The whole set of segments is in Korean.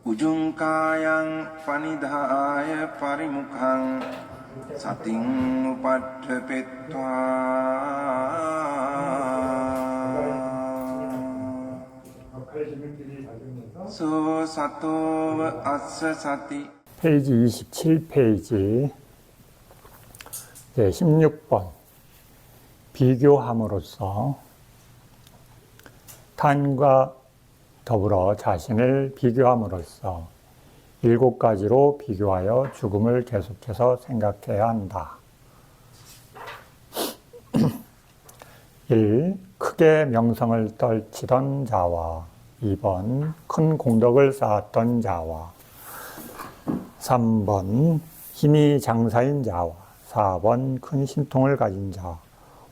උජුංකායං පනිදාය පරිමුඛං සතින් උපට්ඨපෙත්වා 소 සතෝව අස්ස සති. 페이지 27페이지 16번 비교함으로써 타인과 더불어 자신을 비교함으로써 7가지로 비교하여 죽음을 계속해서 생각해야 한다. 1. 크게 명성을 떨치던 자와 2번 큰 공덕을 쌓았던 자와 3번 힘이 장사인 자와 4번 큰 신통을 가진 자,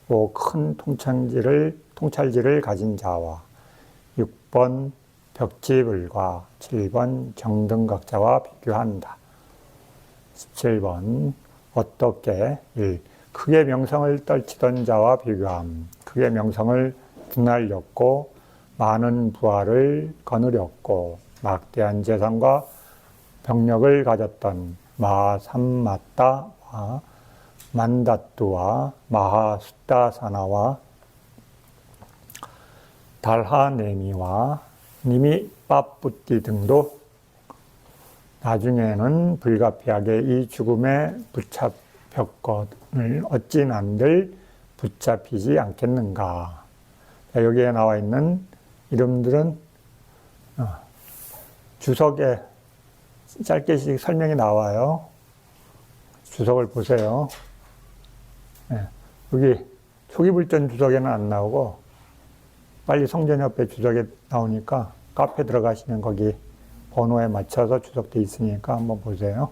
5. 큰 통찰지를 가진 자와 6번 벽지불과 7번 정등각자와 비교한다. 17번 어떻게 1. 크게 명성을 떨치던 자와 비교함. 크게 명성을 드날렸고 많은 부하를 거느렸고 막대한 재산과 병력을 가졌던 마하삼마따와 만다뚜와 마하숫다사나와 달하네미와 니미 빠뿌띠 등도 나중에는 불가피하게 이 죽음에 붙잡혔거늘 어찌난들 붙잡히지 않겠는가. 여기에 나와 있는 이름들은 주석에 짧게씩 설명이 나와요. 주석을 보세요. 여기 초기불전 주석에는 안 나오고 빨리 성전 옆에 주석에 나오니까 카페 들어가시면 거기 번호에 맞춰서 주석돼 있으니까 한번 보세요.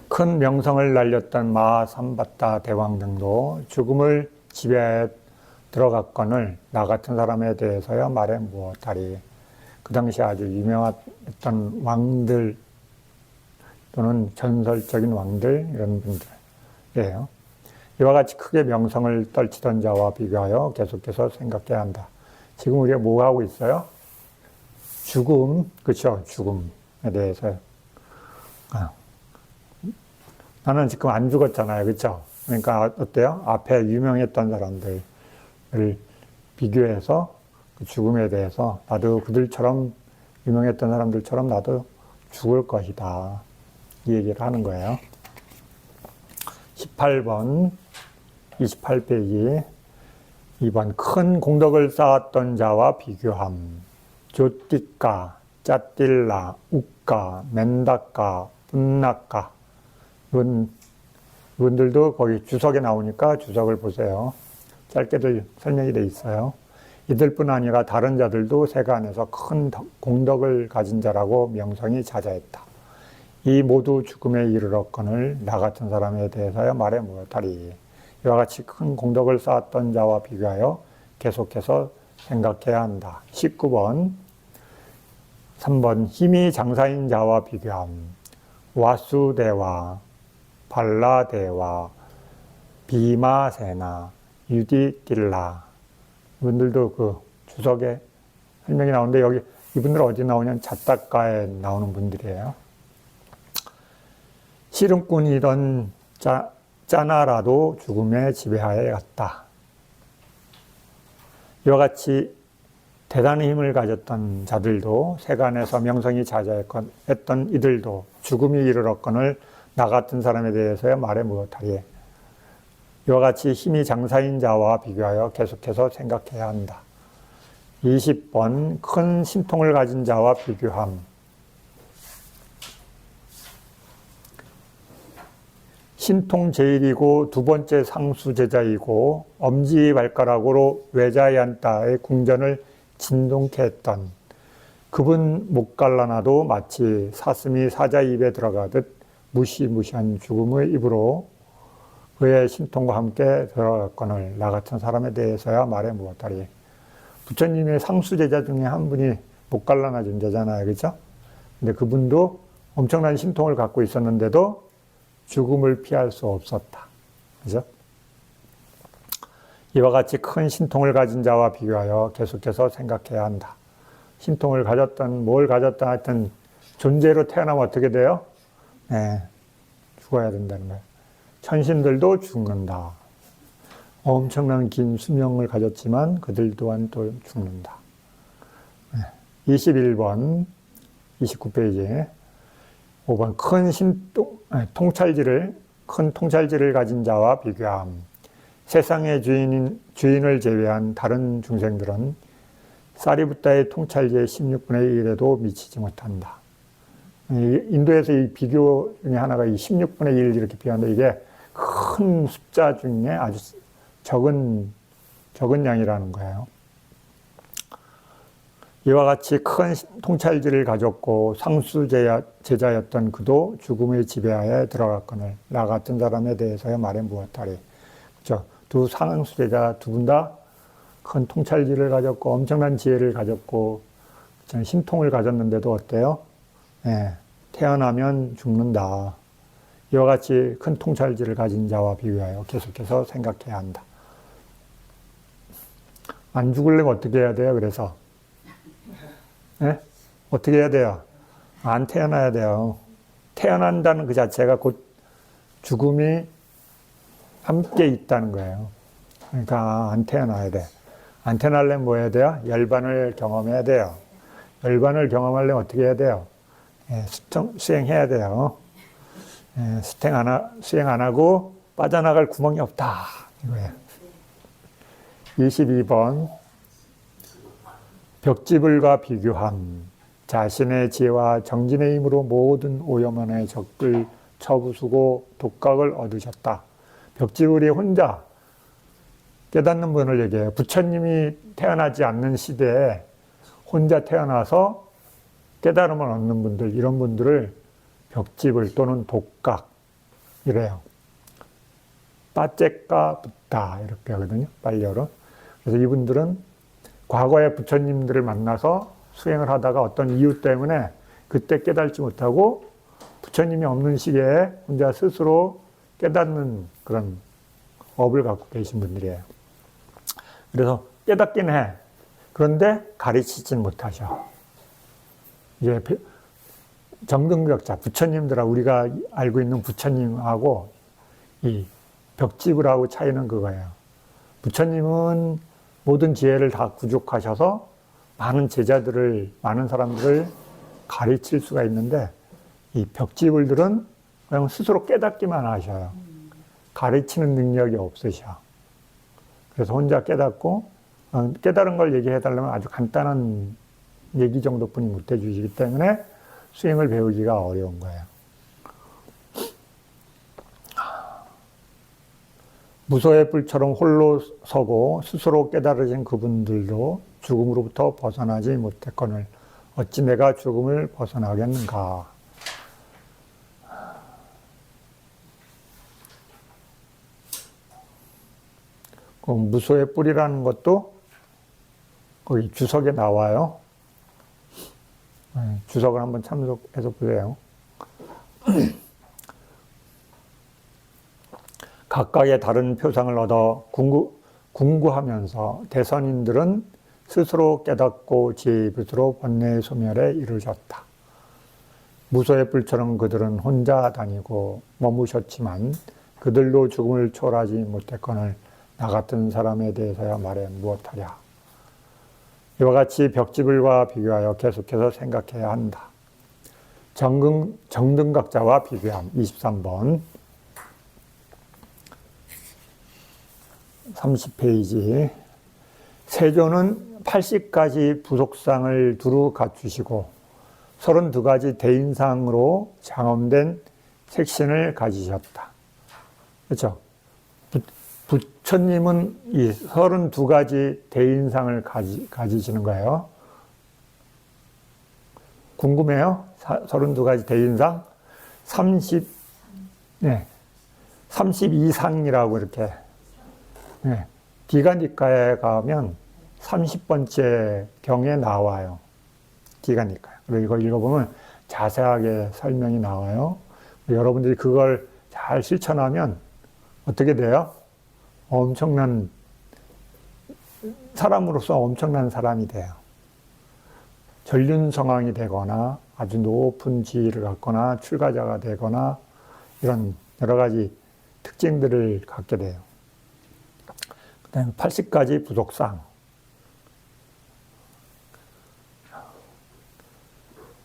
큰 명성을 날렸던 마하삼바타 대왕 등도 죽음을 지배하여 들어갔거늘 나 같은 사람에 대해서야 말해 무엇하리. 그 당시 아주 유명했던 왕들 또는 전설적인 왕들 이런 분들이에요. 이와 같이 크게 명성을 떨치던 자와 비교하여 계속해서 생각해야 한다. 지금 우리가 뭐 하고 있어요? 죽음, 그렇죠? 죽음에 대해서. 나는 지금 안 죽었잖아요, 그렇죠? 그러니까 어때요? 앞에 유명했던 사람들을 비교해서 그 죽음에 대해서 나도 그들처럼 유명했던 사람들처럼 나도 죽을 것이다. 이 얘기를 하는 거예요. 18번 28페이지 2번 큰 공덕을 쌓았던 자와 비교함. 조띠까, 짜딜라, 우까, 멘다까, 분나까 이분들도 거기 주석에 나오니까 주석을 보세요. 짧게들 설명이 돼 있어요. 이들뿐 아니라 다른 자들도 세간에서 큰 공덕을 가진 자라고 명성이 자자했다. 이 모두 죽음에 이르렀거늘 나 같은 사람에 대해서야 말해 무엇하리. 이와 같이 큰 공덕을 쌓았던 자와 비교하여 계속해서 생각해야 한다. 19번 3번 힘이 장사인 자와 비교함. 와수대와 발라대와 비마세나 유디딜라 이분들도 그 주석에 설명이 나오는데 여기 이분들 어디 나오냐면 자타가에 나오는 분들이에요. 씨름꾼이던 짜나라도 죽음에 지배하여 갔다. 이와 같이 대단한 힘을 가졌던 자들도 세간에서 명성이 자자했던 이들도 죽음이 이르렀거늘 나 같은 사람에 대해서야 말해 무엇하리. 이와 같이 힘이 장사인 자와 비교하여 계속해서 생각해야 한다. 20번 큰 신통을 가진 자와 비교함. 신통 제일이고 두 번째 상수제자이고 엄지발가락으로 외자얀따의 궁전을 진동케 했던 그분 못 갈라놔도 마치 사슴이 사자 입에 들어가듯 무시무시한 죽음의 입으로 그의 신통과 함께 들어갔거늘 나 같은 사람에 대해서야 말해 무엇하리. 부처님의 상수제자 중에 한 분이 못 갈라나 존재잖아요, 그렇죠? 근데 그분도 엄청난 신통을 갖고 있었는데도 죽음을 피할 수 없었다, 그렇죠? 이와 같이 큰 신통을 가진 자와 비교하여 계속해서 생각해야 한다. 신통을 가졌던 뭘 가졌던 하여튼 존재로 태어나면 어떻게 돼요? 네, 죽어야 된다는 거예요. 천신들도 죽는다. 엄청난 긴 수명을 가졌지만 그들 또한 또 죽는다. 21번, 29페이지. 5번, 큰 통찰지를 가진 자와 비교함. 세상의 주인을 제외한 다른 중생들은 사리부타의 통찰지의 16분의 1에도 미치지 못한다. 인도에서 이 비교 중에 하나가 이 16분의 1 이렇게 비교하는데 이게 큰 숫자 중에 아주 적은 양이라는 거예요. 이와 같이 큰 통찰지를 가졌고 상수 제자였던 그도 죽음의 지배하에 들어갔거늘 나 같은 사람에 대해서야 말해 무엇하리. 그렇죠? 두 상수 제자 두 분 다 큰 통찰지를 가졌고 엄청난 지혜를 가졌고 신통을 가졌는데도 어때요? 네, 태어나면 죽는다. 이와 같이 큰 통찰지를 가진 자와 비교하여 계속해서 생각해야 한다. 안 죽으려면 어떻게 해야 돼요? 그래서 네? 어떻게 해야 돼요? 안 태어나야 돼요. 태어난다는 그 자체가 곧 죽음이 함께 있다는 거예요. 그러니까 안 태어나야 돼. 안 태어나려면 뭐 해야 돼요? 열반을 경험해야 돼요. 열반을 경험하려면 어떻게 해야 돼요? 수행해야 돼요. 수행 안 하고 빠져나갈 구멍이 없다. 이거예요. 22번. 벽지불과 비교함. 자신의 지혜와 정진의 힘으로 모든 오염원의 적을 쳐부수고 독각을 얻으셨다. 벽지불이 혼자 깨닫는 분을 얘기해요. 부처님이 태어나지 않는 시대에 혼자 태어나서 깨달음을 얻는 분들, 이런 분들을 벽지불 또는 독각 이래요. 빠째까 붓다 이렇게 하거든요. 빨려로. 그래서 이분들은 과거에 부처님들을 만나서 수행을 하다가 어떤 이유 때문에 그때 깨달지 못하고 부처님이 없는 시기에 혼자 스스로 깨닫는 그런 업을 갖고 계신 분들이에요. 그래서 깨닫긴 해. 그런데 가르치진 못하셔. 이제 정등격자, 부처님들하고 우리가 알고 있는 부처님하고 이 벽지불하고 차이는 그거예요. 부처님은 모든 지혜를 다 구족하셔서 많은 제자들을, 많은 사람들을 가르칠 수가 있는데 이 벽지불들은 그냥 스스로 깨닫기만 하셔요. 가르치는 능력이 없으셔. 그래서 혼자 깨닫고 깨달은 걸 얘기해달라면 아주 간단한 얘기 정도뿐이 못 해주시기 때문에 수행을 배우기가 어려운 거예요. 무소의 뿔처럼 홀로 서고 스스로 깨달으신 그분들도 죽음으로부터 벗어나지 못했거늘 어찌 내가 죽음을 벗어나겠는가. 그 무소의 뿔이라는 것도 거기 주석에 나와요. 주석을 한번 참석해서 보세요. 각각의 다른 표상을 얻어 궁구하면서 대선인들은 스스로 깨닫고 지혜빛으로 번뇌의 소멸에 이르셨다. 무소의 뿔처럼 그들은 혼자 다니고 머무셨지만 그들도 죽음을 초월하지 못했거늘 나 같은 사람에 대해서야 말해 무엇하랴. 이와 같이 벽지불과 비교하여 계속해서 생각해야 한다. 정등각자와 비교함. 23번 30페이지. 세조는 80가지 부속상을 두루 갖추시고 32가지 대인상으로 장엄된 색신을 가지셨다. 그렇죠? 부처님은 이 32가지 대인상을 가지시는 거예요. 궁금해요? 32가지 대인상? 32상이라고 이렇게. 네. 디가니카에 가면 30번째 경에 나와요. 디가니카에. 그리고 이거 읽어보면 자세하게 설명이 나와요. 여러분들이 그걸 잘 실천하면 어떻게 돼요? 사람으로서 엄청난 사람이 돼요. 전륜성왕이 되거나 아주 높은 지위를 갖거나 출가자가 되거나 이런 여러 가지 특징들을 갖게 돼요. 그 다음에 80가지 부속상.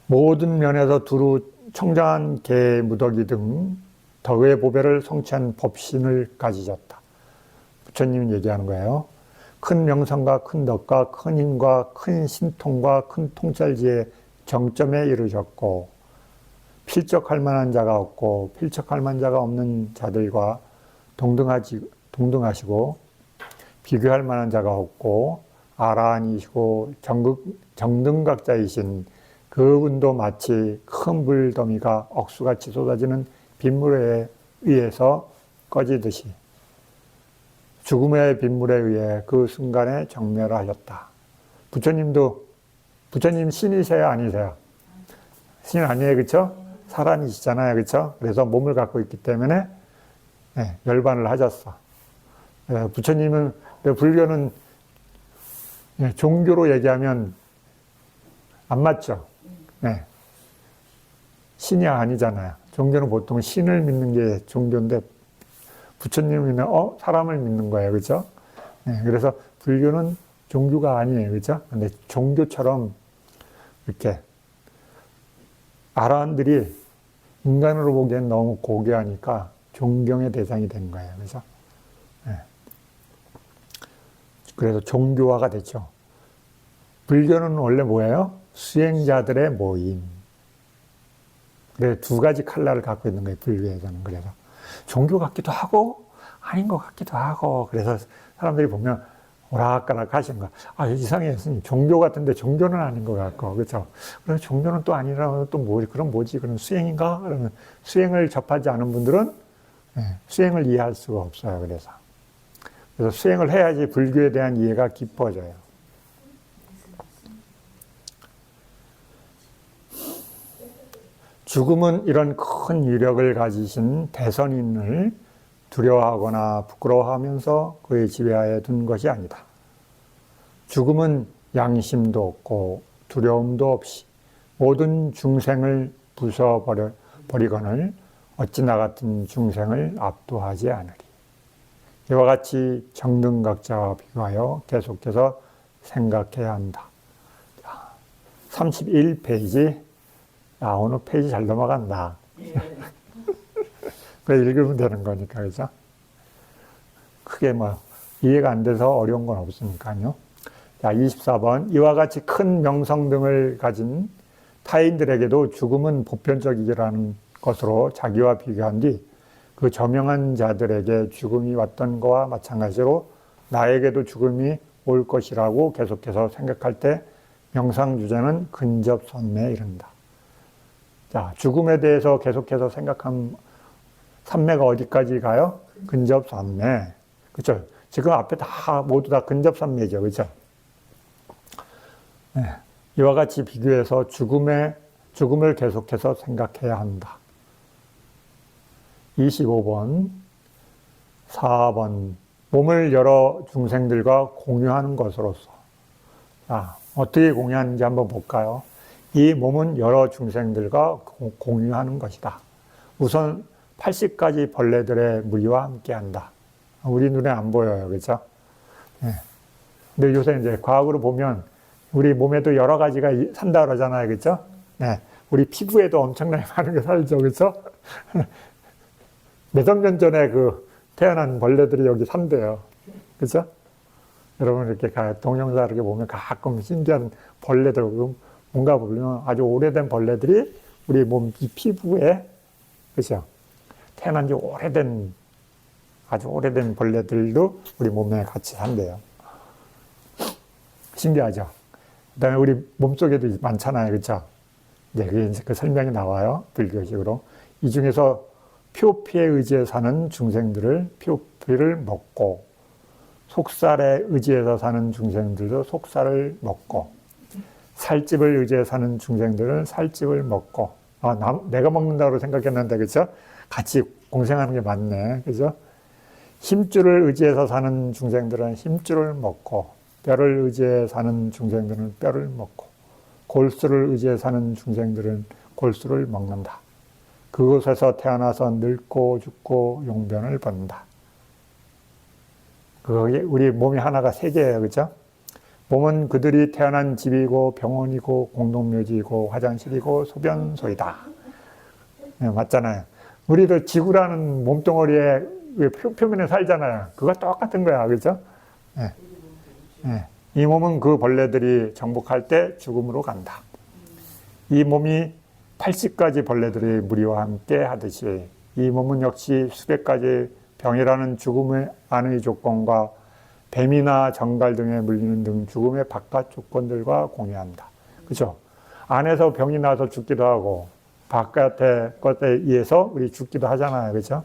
모든 면에서 두루 청정한 개 무더기 등 덕의 보배를 성취한 법신을 가지셨다. 부처님이 얘기하는 거예요. 큰 명성과 큰 덕과 큰 힘과 큰 신통과 큰 통찰지의 정점에 이르셨고 필적할 만한 자가 없고 필적할 만한 자가 없는 자들과 동등하시고 비교할 만한 자가 없고 아라한이시고 정등각자이신 그분도 마치 큰 불더미가 억수같이 쏟아지는 빗물에 의해서 꺼지듯이 죽음의 빗물에 의해 그 순간에 정멸하셨다. 부처님 신이세요? 아니세요? 신 아니에요, 그쵸? 사람이시잖아요, 그쵸? 그래서 몸을 갖고 있기 때문에 열반을 하셨어. 부처님은, 불교는 종교로 얘기하면 안 맞죠? 네. 신이 아니잖아요. 종교는 보통 신을 믿는 게 종교인데 부처님은 사람을 믿는 거예요. 그죠? 네, 그래서 불교는 종교가 아니에요. 그죠? 근데 종교처럼 이렇게 아라한들이 인간으로 보기엔 너무 고귀하니까 존경의 대상이 된 거예요. 그죠? 네. 그래서 종교화가 됐죠. 불교는 원래 뭐예요? 수행자들의 모임. 그래서 두 가지 칼날을 갖고 있는 거예요. 불교에서는. 그래서 종교 같기도 하고 아닌 것 같기도 하고 그래서 사람들이 보면 오락가락 하시는 거야. 이상해요. 스님. 종교 같은데 종교는 아닌 것 같고 그렇죠. 그래서 종교는 또 아니라면 또 그럼 뭐지? 그럼 수행인가? 그러면 수행을 접하지 않은 분들은 수행을 이해할 수가 없어요. 그래서 수행을 해야지 불교에 대한 이해가 깊어져요. 죽음은 이런 큰 위력을 가지신 대선인을 두려워하거나 부끄러워하면서 그의 지배하에 둔 것이 아니다. 죽음은 양심도 없고 두려움도 없이 모든 중생을 부숴버리거늘 어찌 나 같은 중생을 압도하지 않으리. 이와 같이 정등각자와 비교하여 계속해서 생각해야 한다. 31페이지. 오늘 페이지 잘 넘어간다. 그래 읽으면 되는 거니까, 그죠? 크게 이해가 안 돼서 어려운 건 없으니까요. 자, 24번. 이와 같이 큰 명성 등을 가진 타인들에게도 죽음은 보편적이라는 것으로 자기와 비교한 뒤 그 저명한 자들에게 죽음이 왔던 것과 마찬가지로 나에게도 죽음이 올 것이라고 계속해서 생각할 때 명상주제는 근접선매에 이른다. 자, 죽음에 대해서 계속해서 생각하면 삼매가 어디까지 가요? 근접삼매. 그렇죠? 지금 앞에 모두 다 근접삼매죠. 그렇죠? 네. 이와 같이 비교해서 죽음을 계속해서 생각해야 한다. 25번, 4번. 몸을 여러 중생들과 공유하는 것으로서. 자, 어떻게 공유하는지 한번 볼까요? 이 몸은 여러 중생들과 공유하는 것이다. 우선 80가지 벌레들의 무리와 함께한다. 우리 눈에 안 보여요, 그렇죠? 네. 근데 요새 이제 과학으로 보면 우리 몸에도 여러 가지가 산다 그러잖아요, 그렇죠? 네. 우리 피부에도 엄청나게 많은 게 살죠, 그렇죠? 몇억 년 전에 태어난 벌레들이 여기 산대요, 그렇죠? 여러분 이렇게 동영상 이렇게 보면 가끔 신기한 벌레들 뭔가 보면 아주 오래된 벌레들이 우리 몸 이 피부에 그렇죠? 태어난 지 아주 오래된 벌레들도 우리 몸에 같이 산대요. 신기하죠? 그 다음에 우리 몸속에도 많잖아요. 그렇죠? 그게 이제 그 설명이 나와요. 불교식으로. 이 중에서 표피에 의지해 사는 중생들을 표피를 먹고 속살에 의지해서 사는 중생들도 속살을 먹고 살집을 의지해 사는 중생들은 살집을 먹고 내가 먹는다고 생각했는데 그렇죠? 같이 공생하는 게 맞네. 그죠? 힘줄을 의지해서 사는 중생들은 힘줄을 먹고 뼈를 의지해 사는 중생들은 뼈를 먹고 골수를 의지해 사는 중생들은 골수를 먹는다. 그곳에서 태어나서 늙고 죽고 용변을 본다. 그게 우리 몸이 하나가 세 개예요. 그죠? 몸은 그들이 태어난 집이고 병원이고 공동묘지이고 화장실이고 소변소이다. 네, 맞잖아요. 우리도 지구라는 몸뚱어리에 표면에 살잖아요. 그거 똑같은 거야. 그죠? 네. 네. 이 몸은 그 벌레들이 정복할 때 죽음으로 간다. 이 몸이 80가지 벌레들의 무리와 함께 하듯이 이 몸은 역시 수백 가지 병이라는 죽음의 안의 조건과 뱀이나 정갈 등에 물리는 등 죽음의 바깥 조건들과 공유한다. 그죠? 안에서 병이 나서 죽기도 하고 바깥의 것에 의해서 우리 죽기도 하잖아요. 그죠?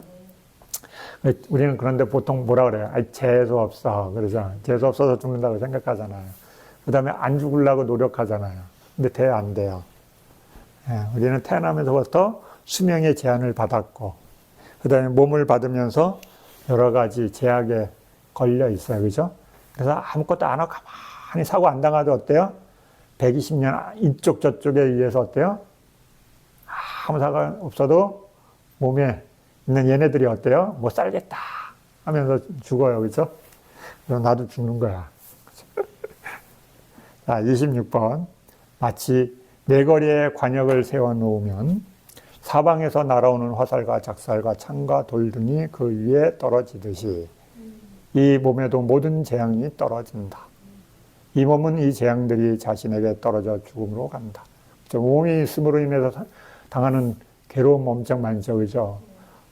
우리는 그런데 보통 뭐라 그래요? 아이, 재수 없어. 그러죠. 재수 없어서 죽는다고 생각하잖아요. 그 다음에 안 죽으려고 노력하잖아요. 근데 돼, 안 돼요. 예, 우리는 태어나면서부터 수명의 제한을 받았고, 그 다음에 몸을 받으면서 여러 가지 제약에 걸려 있어요. 그죠? 그래서 아무것도 안 하고 가만히 사고 안 당하도 어때요? 120년 이쪽 저쪽에 의해서 어때요? 아무 상관 없어도 몸에 있는 얘네들이 어때요? 못 살겠다 하면서 죽어요. 그죠? 그래서 나도 죽는 거야. 자, 26번. 마치 네거리에 관역을 세워놓으면 사방에서 날아오는 화살과 작살과 창과 돌 등이 그 위에 떨어지듯이 이 몸에도 모든 재앙이 떨어진다. 이 몸은 이 재앙들이 자신에게 떨어져 죽음으로 간다. 몸이 있음으로 인해서 당하는 괴로움 엄청 많죠. 그죠?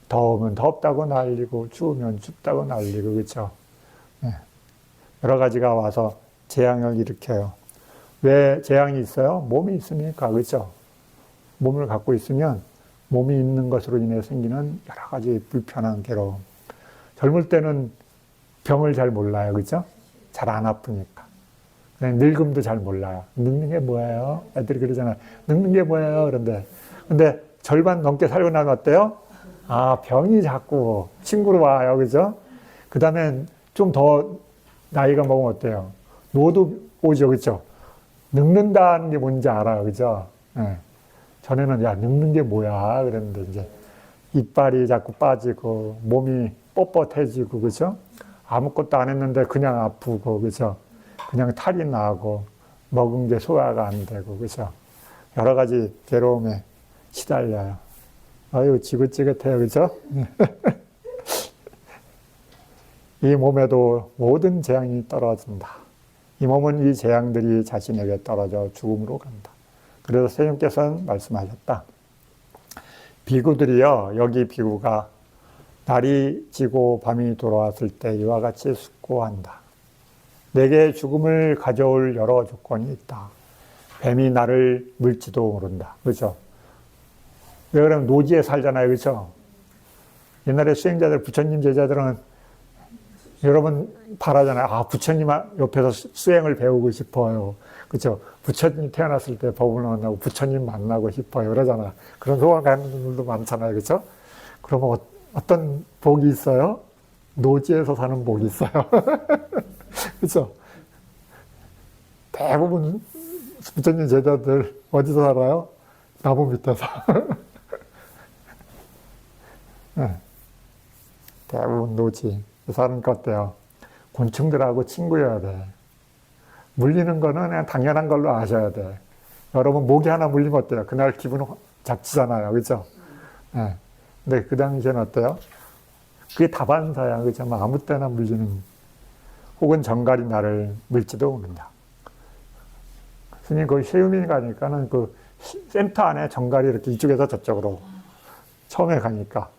더우면 덥다고 난리고 추우면 춥다고 난리고 그렇죠. 네. 여러 가지가 와서 재앙을 일으켜요. 왜 재앙이 있어요? 몸이 있으니까. 그렇죠. 몸을 갖고 있으면 몸이 있는 것으로 인해 생기는 여러 가지 불편한 괴로움. 젊을 때는 병을 잘 몰라요. 그렇죠? 잘 안 아프니까. 늙음도 잘 몰라요. 늙는 게 뭐예요? 애들이 그러잖아요. 늙는 게 뭐예요? 근데 절반 넘게 살고 나면 어때요? 아, 병이 자꾸 친구로 와요. 그죠? 그 다음에 좀 더 나이가 먹으면 어때요? 노도 오죠. 그죠? 늙는다는 게 뭔지 알아요. 그죠? 네. 전에는 야, 늙는 게 뭐야? 그랬는데 이제 이빨이 자꾸 빠지고 몸이 뻣뻣해지고 그죠? 아무것도 안 했는데 그냥 아프고 그죠? 그냥 탈이 나고 먹은 게 소화가 안 되고 그죠? 여러 가지 괴로움에 시달려요. 아유, 지긋지긋해요. 그죠? 이 몸에도 모든 재앙이 떨어진다. 이 몸은 이 재앙들이 자신에게 떨어져 죽음으로 간다. 그래서 스님께서는 말씀하셨다. 비구들이요, 여기 비구가 날이 지고 밤이 돌아왔을 때 이와 같이 숙고한다. 내게 죽음을 가져올 여러 조건이 있다. 뱀이 나를 물지도 모른다. 그렇죠? 왜 그러면 노지에 살잖아요. 그렇죠? 옛날에 수행자들, 부처님 제자들은 여러분 바라잖아요. 아, 부처님 옆에서 수행을 배우고 싶어요. 그렇죠? 부처님 태어났을 때 법을 만나고 부처님 만나고 싶어요. 그러잖아. 그런 소원 가는 분들도 많잖아요. 그렇죠? 그러면 어떤 복이 있어요? 노지에서 사는 복이 있어요. 그렇죠? 대부분 부처님 제자들 어디서 살아요? 나무 밑에서. 네. 대부분 노지 사는 것 같아요. 곤충들하고 친구여야 돼. 물리는 거는 그냥 당연한 걸로 아셔야 돼. 여러분 모기 하나 물리면 어때요? 그날 기분 잡치잖아요. 그렇죠? 네. 근데 그 당시에는 어때요? 그게 다반사야. 그렇죠? 아무 때나 물리는, 혹은 정갈이 나를 물지도 모른다. 스님 거기 세우민 가니까는 그 센터 안에 정갈이 이렇게 이쪽에서 저쪽으로 처음에 가니까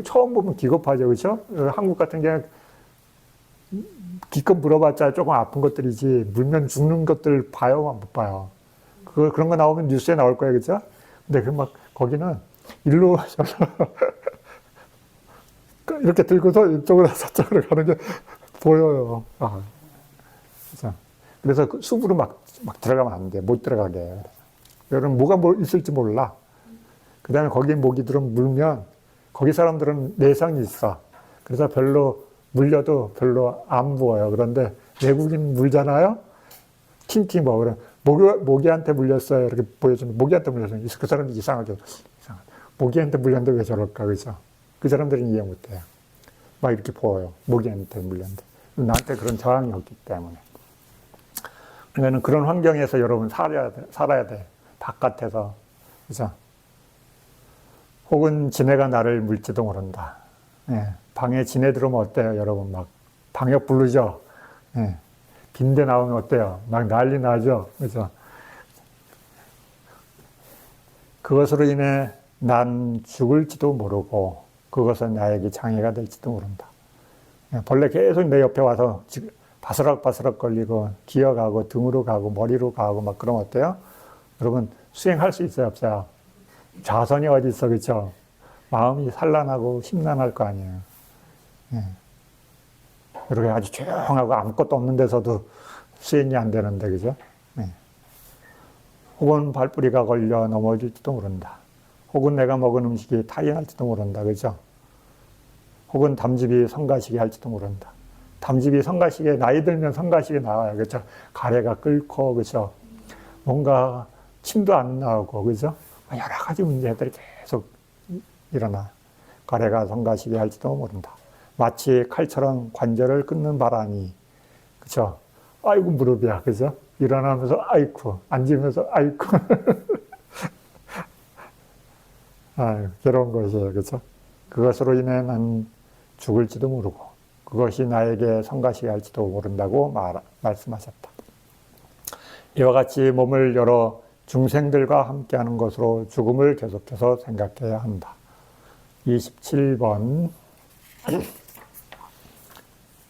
처음 보면 기겁하죠. 그렇죠? 한국 같은 경우에 기껏 물어봤자 조금 아픈 것들이지 물면 죽는 것들 봐요? 못 봐요. 그런 거 나오면 뉴스에 나올 거예요. 그렇죠? 근데 거기는 일로 이렇게 들고서 이쪽으로 저쪽으로 가는 게 보여요. 그렇죠? 그래서 그 숲으로 막 들어가면 안 돼. 못 들어가게. 여러분 뭐가 있을지 몰라. 그 다음에 거기 모기들은 물면 거기 사람들은 내성이 있어. 그래서 별로 물려도 별로 안 부어요. 그런데 외국인 물잖아요? 팅팅 먹으면 모기한테 물렸어요. 이렇게 보여주면 모기한테 물렸어요. 그 사람이 이상하게 모기한테 물렸는데 왜 저럴까, 그죠? 그 사람들은 이해 못해요. 막 이렇게 보여요. 모기한테 물렸는데 나한테 그런 저항이 없기 때문에. 그러니까 그런 환경에서 여러분 살아야 돼. 바깥에서, 그죠? 혹은 지네가 나를 물지도 모른다. 예, 방에 지네 들어오면 어때요, 여러분? 막 방역 부르죠. 예, 빈대 나오면 어때요? 막 난리 나죠, 그죠? 그것으로 인해 난 죽을지도 모르고 그것은 나에게 장애가 될지도 모른다. 예, 벌레 계속 내 옆에 와서 바스락바스락 걸리고 기어가고 등으로 가고 머리로 가고 막 그러면 어때요? 여러분 수행할 수 있어요, 없어요? 좌선이 어디 있어, 그렇죠? 마음이 산란하고 심란할 거 아니에요. 예. 이렇게 아주 조용하고 아무것도 없는 데서도 수행이 안 되는데, 그죠? 예. 혹은 발뿌리가 걸려 넘어질지도 모른다. 혹은 내가 먹은 음식이 탈이 날지도 모른다, 그죠? 혹은 담즙이 성가시게 할지도 모른다. 담즙이 성가시게, 나이 들면 성가시게 나와요, 그죠? 가래가 끓고, 그죠? 뭔가 침도 안 나오고, 그죠? 여러 가지 문제들이 계속 일어나. 가래가 성가시게 할지도 모른다. 마치 칼처럼 관절을 끊는 바람이, 그죠? 아이고, 무릎이야, 그죠? 일어나면서, 아이쿠, 앉으면서, 아이쿠. 아유, 괴로운 것이에요, 그죠? 그것으로 인해 난 죽을지도 모르고, 그것이 나에게 성가시게 할지도 모른다고 말씀하셨다. 이와 같이 몸을 열어 중생들과 함께하는 것으로 죽음을 계속해서 생각해야 한다. 27번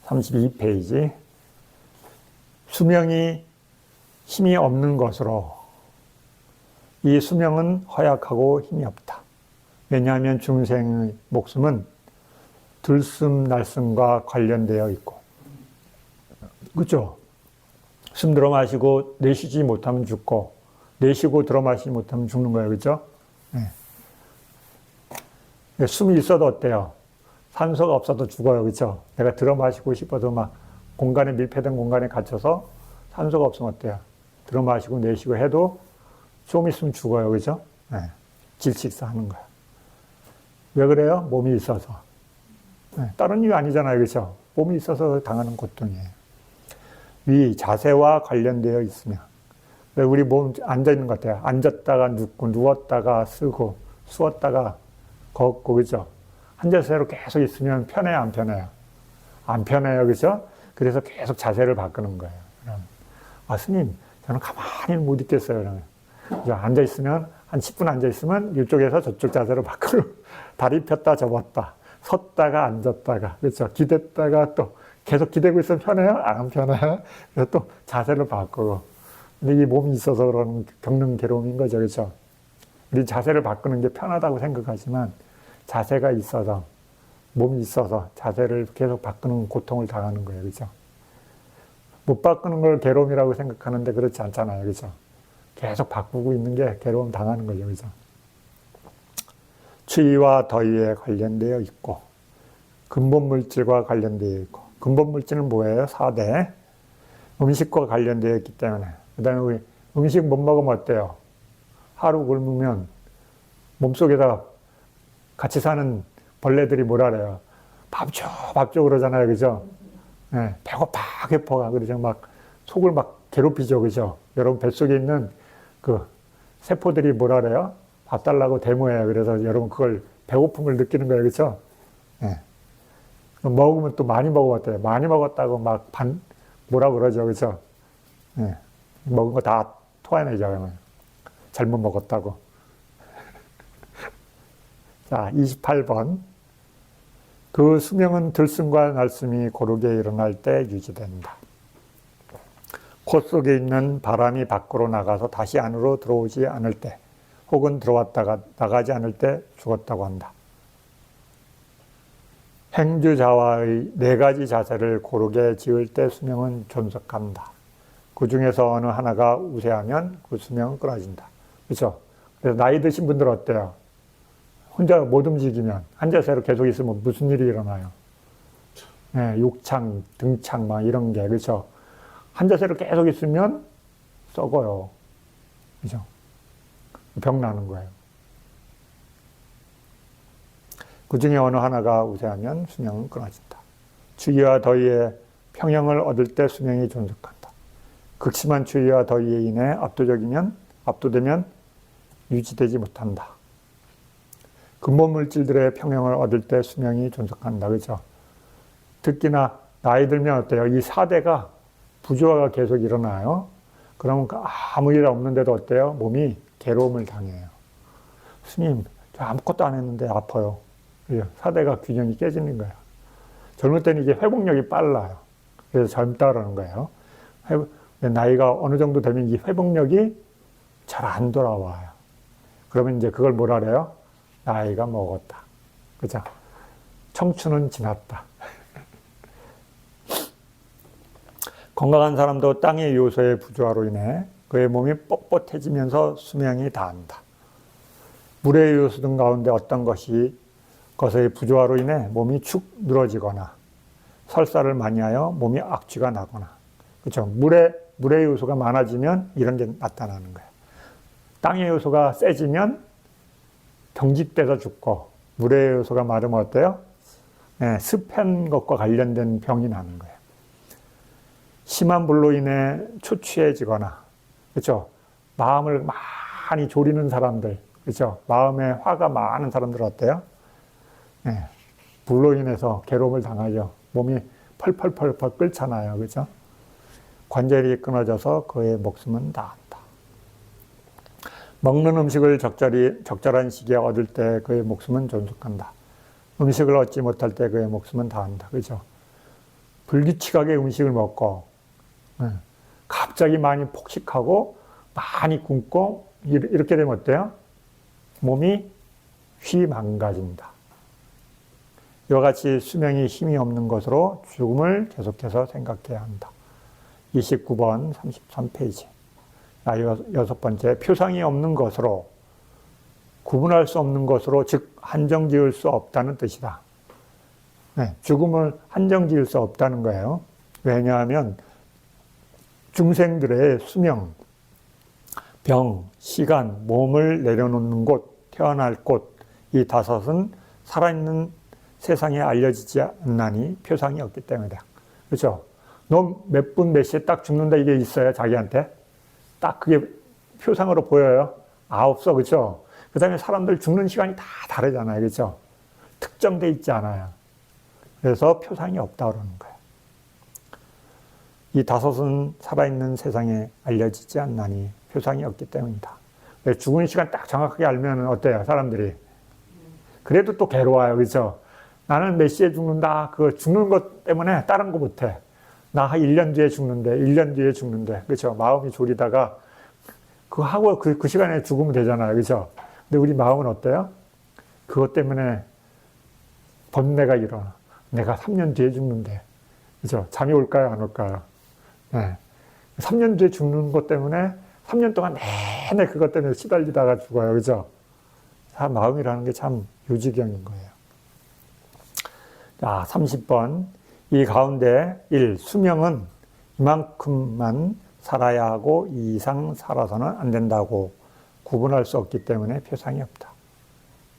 32페이지. 수명이 힘이 없는 것으로, 이 수명은 허약하고 힘이 없다. 왜냐하면 중생의 목숨은 들숨 날숨과 관련되어 있고, 그렇죠? 숨 들어 마시고 내쉬지 못하면 죽고, 내쉬고 들어 마시지 못하면 죽는 거예요, 그렇죠? 네. 숨이 있어도 어때요? 산소가 없어도 죽어요, 그렇죠? 내가 들어 마시고 싶어도 막 공간에 밀폐된 공간에 갇혀서 산소가 없으면 어때요? 들어 마시고 내쉬고 해도 좀 있으면 죽어요, 그렇죠? 네. 질식사하는 거야. 왜 그래요? 몸이 있어서. 네. 다른 이유 아니잖아요, 그렇죠? 몸이 있어서 당하는 고통이에요. 위 자세와 관련되어 있으며, 우리 몸 앉아 있는 것 같아요. 앉았다가 눕고, 누웠다가 쓰고, 수었다가 걷고, 그죠? 한 자세로 계속 있으면 편해요, 안 편해요? 안 편해요, 그죠? 그래서 계속 자세를 바꾸는 거예요. 아, 스님, 저는 가만히 못 있겠어요. 앉아 있으면, 한 10분 앉아 있으면 이쪽에서 저쪽 자세로 바꾸고, 다리 폈다 접었다, 섰다가 앉았다가, 그렇죠? 기댔다가 또 계속 기대고 있으면 편해요? 안 편해요? 그래서 또 자세를 바꾸고. 근데 이 몸이 있어서 그런 겪는 괴로움인 거죠, 그렇죠? 우리 자세를 바꾸는 게 편하다고 생각하지만 자세가 있어서, 몸이 있어서 자세를 계속 바꾸는 고통을 당하는 거예요, 그렇죠? 못 바꾸는 걸 괴로움이라고 생각하는데 그렇지 않잖아요, 그렇죠? 계속 바꾸고 있는 게 괴로움 당하는 거죠, 그렇죠? 추위와 더위에 관련되어 있고, 근본 물질과 관련되어 있고, 근본 물질은 뭐예요? 4대. 음식과 관련되어 있기 때문에. 그 다음에 우리 음식 못 먹으면 어때요? 하루 굶으면 몸속에다 같이 사는 벌레들이 뭐라 그래요? 밥 줘 그러잖아요, 그죠? 네, 배고파, 그러죠. 막 속을 막 괴롭히죠, 그죠? 여러분 뱃속에 있는 그 세포들이 뭐라 그래요? 밥 달라고 데모해요. 그래서 여러분 그걸 배고픔을 느끼는 거예요, 그죠? 네. 먹으면 또 많이 먹었대요. 많이 먹었다고 막 뭐라 그러죠, 그죠? 네. 먹은 거 다 토해내죠, 그러면. 잘못 먹었다고. 자, 28번. 그 수명은 들숨과 날숨이 고르게 일어날 때 유지된다. 코 속에 있는 바람이 밖으로 나가서 다시 안으로 들어오지 않을 때, 혹은 들어왔다가 나가지 않을 때 죽었다고 한다. 행주자와의 4가지 자세를 고르게 지을 때 수명은 존속한다. 그 중에서 어느 하나가 우세하면 그 수명은 끊어진다. 그렇죠? 그래서 나이 드신 분들 어때요? 혼자 못 움직이면, 한 자세로 계속 있으면 무슨 일이 일어나요? 네, 욕창, 등창, 막 이런 게, 그렇죠? 한 자세로 계속 있으면 썩어요. 그죠? 병 나는 거예요. 그 중에 어느 하나가 우세하면 수명은 끊어진다. 추위와 더위에 평형을 얻을 때 수명이 존속한다. 극심한 추위와 더위에 인해 압도되면 유지되지 못한다. 근본 물질들의 평형을 얻을 때 수명이 존속한다. 그죠? 특히나 나이 들면 어때요? 이 4대가 부조화가 계속 일어나요. 그러면 아무 일 없는데도 어때요? 몸이 괴로움을 당해요. 스님, 저 아무것도 안 했는데 아파요. 4대가 균형이 깨지는 거예요. 젊을 때는 이게 회복력이 빨라요. 그래서 젊다 그러는 거예요. 나이가 어느 정도 되면 이 회복력이 잘 안 돌아와요. 그러면 이제 그걸 뭐라 그래요? 나이가 먹었다. 그죠? 청춘은 지났다. 건강한 사람도 땅의 요소의 부조화로 인해 그의 몸이 뻣뻣해지면서 수명이 다한다. 물의 요소 등 가운데 어떤 것의 부조화로 인해 몸이 축 늘어지거나 설사를 많이 하여 몸이 악취가 나거나, 그렇죠? 물의 요소가 많아지면 이런 게 나타나는 거예요. 땅의 요소가 세지면 경직돼서 죽고, 물의 요소가 마르면 어때요? 네, 습한 것과 관련된 병이 나는 거예요. 심한 불로 인해 초취해지거나, 그렇죠? 마음을 많이 졸이는 사람들, 그렇죠? 마음에 화가 많은 사람들 어때요? 네, 불로 인해서 괴로움을 당하죠. 몸이 펄펄펄펄 끓잖아요, 그렇죠? 관절이 끊어져서 그의 목숨은 다한다. 먹는 음식을 적절한 시기에 얻을 때 그의 목숨은 존속한다. 음식을 얻지 못할 때 그의 목숨은 다한다, 그렇죠? 불규칙하게 음식을 먹고, 갑자기 많이 폭식하고 많이 굶고 이렇게 되면 어때요? 몸이 휘망가진다. 이와 같이 수명이 힘이 없는 것으로 죽음을 계속해서 생각해야 한다. 29번 33페이지. 6번째, 표상이 없는 것으로, 구분할 수 없는 것으로, 즉 한정 지을 수 없다는 뜻이다. 네, 죽음을 한정 지을 수 없다는 거예요. 왜냐하면 중생들의 수명, 병, 시간, 몸을 내려놓는 곳, 태어날 곳, 이 다섯은 살아있는 세상에 알려지지 않나니 표상이 없기 때문이다. 그렇죠? 너 몇 분 몇 시에 딱 죽는다 이게 있어요, 자기한테? 딱 그게 표상으로 보여요? 없어, 그렇죠? 그 다음에 사람들 죽는 시간이 다 다르잖아요, 그렇죠? 특정돼 있지 않아요. 그래서 표상이 없다 그러는 거예요. 이 다섯은 살아있는 세상에 알려지지 않나니 표상이 없기 때문이다. 죽은 시간 딱 정확하게 알면 어때요, 사람들이? 그래도 또 괴로워요, 그렇죠? 나는 몇 시에 죽는다. 그 죽는 것 때문에 다른 거 못해. 나 한 1년 뒤에 죽는데, 1년 뒤에 죽는데, 그렇죠? 마음이 졸이다가 그거 하고 그 시간에 죽으면 되잖아요, 그렇죠? 근데 우리 마음은 어때요? 그것 때문에 번뇌가 일어나. 내가 3년 뒤에 죽는데, 그렇죠? 잠이 올까요, 안 올까요? 네. 3년 뒤에 죽는 것 때문에 3년 동안 내내 그것 때문에 시달리다가 죽어요, 그렇죠? 마음이라는 게 참 요지경인 거예요. 자, 30번. 이 가운데 1. 수명은 이만큼만 살아야 하고 이 이상 살아서는 안 된다고 구분할 수 없기 때문에 표상이 없다.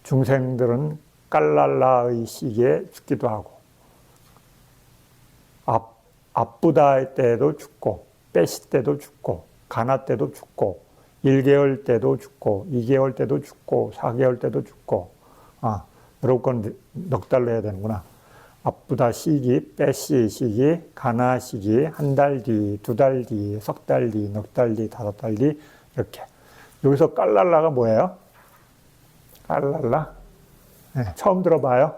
중생들은 깔랄라의 시기에 죽기도 하고 아프다 때도 죽고 빼시 때도 죽고 가나 때도 죽고 1개월 때도 죽고 2개월 때도 죽고 4개월 때도 죽고 여러분 건 넉 달로 해야 되는구나. 아프다 시기, 빼시 시기, 가나 시기, 한 달 뒤, 2달 뒤, 석 달 뒤, 넉 달 뒤, 5달 뒤 이렇게. 여기서 깔랄라가 뭐예요? 깔랄라? 네, 처음 들어봐요.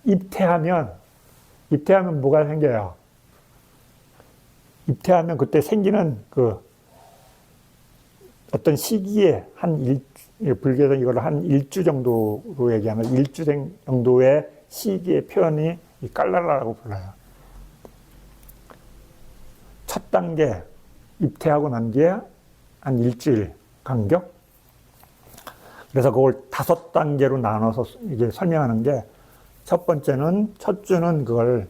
입퇴하면 뭐가 생겨요? 입퇴하면 그때 생기는 그 어떤 시기에 불교에서 이걸 한 일주 정도로 얘기하면 일주 정도의 시기의 표현이 이 깔랄라라고 불러요. 첫 단계 입퇴하고 난 뒤에 한 일주일 간격. 그래서 그걸 5단계로 나눠서 이게 설명하는 게 첫 번째는 첫 주는 그걸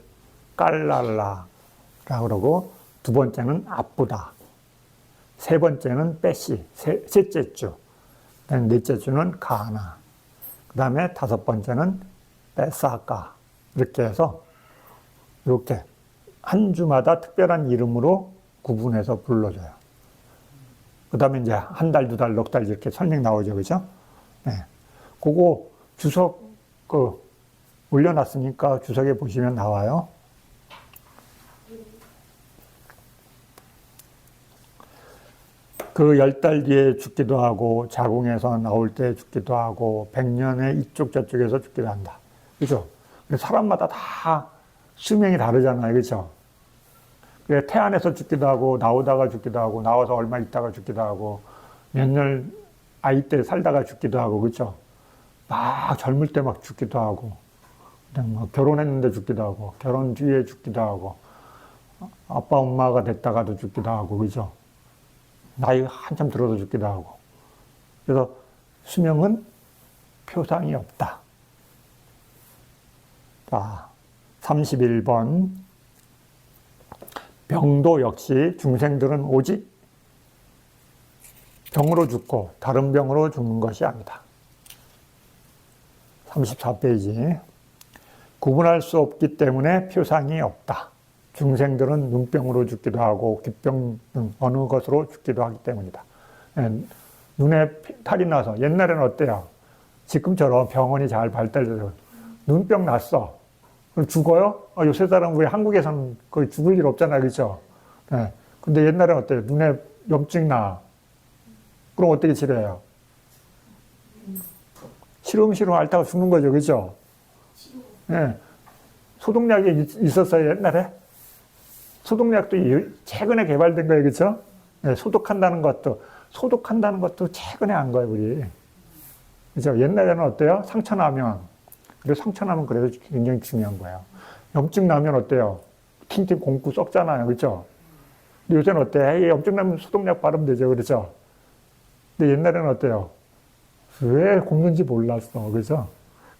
깔랄라라고 그러고 두 번째는 아프다. 세 번째는 빼시, 셋째 주. 그다음에 넷째 주는 가나. 그 다음에 다섯 번째는 빼사까. 이렇게 해서 이렇게 한 주마다 특별한 이름으로 구분해서 불러줘요. 그 다음에 이제 한 달, 두 달, 넉 달 이렇게 설명 나오죠. 그죠? 네. 그거 주석 올려놨으니까 주석에 보시면 나와요. 그 10달 뒤에 죽기도 하고, 자궁에서 나올 때 죽기도 하고, 100년에 이쪽 저쪽에서 죽기도 한다. 그죠? 사람마다 다 수명이 다르잖아요. 그죠? 태안에서 죽기도 하고, 나오다가 죽기도 하고, 나와서 얼마 있다가 죽기도 하고, 몇 년 아이 때 살다가 죽기도 하고, 그죠? 막 젊을 때 막 죽기도 하고, 그다음 막 결혼했는데 죽기도 하고, 결혼 뒤에 죽기도 하고, 아빠 엄마가 됐다가도 죽기도 하고, 그죠? 나이 한참 들어서 죽기도 하고. 그래서 수명은 표상이 없다. 자, 31번. 병도 역시 중생들은 오직 병으로 죽고 다른 병으로 죽는 것이 아니다. 34페이지. 구분할 수 없기 때문에 표상이 없다. 중생들은 눈병으로 죽기도 하고 귓병 등 어느 것으로 죽기도 하기 때문이다. 눈에 탈이 나서 옛날에는 어때요? 지금처럼 병원이 잘 발달돼서 눈병 났어. 그럼 죽어요? 요새 사람 우리 한국에서는 거의 죽을 일 없잖아요. 그렇죠? 네. 근데 옛날에는 어때요? 눈에 염증 나. 그럼 어떻게 치료해요? 시름시름 앓다가 죽는 거죠. 그렇죠? 네. 소독약이 있었어요. 옛날에? 소독약도 최근에 개발된 거예요. 그렇죠? 네. 소독한다는 것도 최근에 한 거예요. 우리. 그렇죠? 옛날에는 어때요? 상처 나면 그래도 굉장히 중요한 거예요. 염증 나면 어때요? 팅팅 곰고 썩잖아요. 그렇죠? 근데 요새는 어때? 염증 나면 소독약 바르면 되죠. 그렇죠? 근데 옛날에는 어때요? 왜 곰는지 몰랐어. 그죠?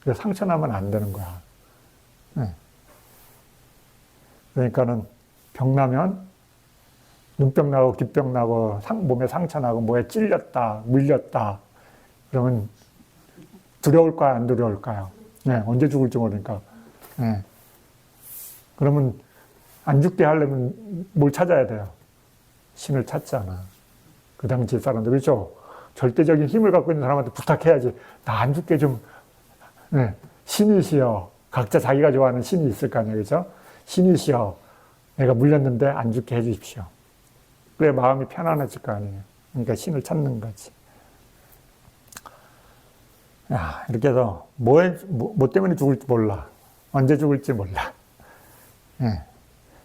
그래서 상처 나면 안 되는 거야. 네. 그러니까는 병 나면 눈병 나고 귓병 나고 몸에 상처 나고 뭐에 찔렸다, 물렸다. 그러면 두려울까요? 안 두려울까요? 네, 언제 죽을지 모르니까. 네. 그러면 안 죽게 하려면 뭘 찾아야 돼요? 신을 찾잖아. 그 당시 사람들, 그렇죠? 절대적인 힘을 갖고 있는 사람한테 부탁해야지. 나 안 죽게 좀, 네. 신이시여. 각자 자기가 좋아하는 신이 있을 거 아니에요. 그렇죠? 신이시여. 내가 물렸는데 안 죽게 해주십시오. 그래 마음이 편안해질 거 아니에요. 그러니까 신을 찾는 거지. 야, 이렇게 해서 뭐 때문에 죽을지 몰라. 언제 죽을지 몰라. 네.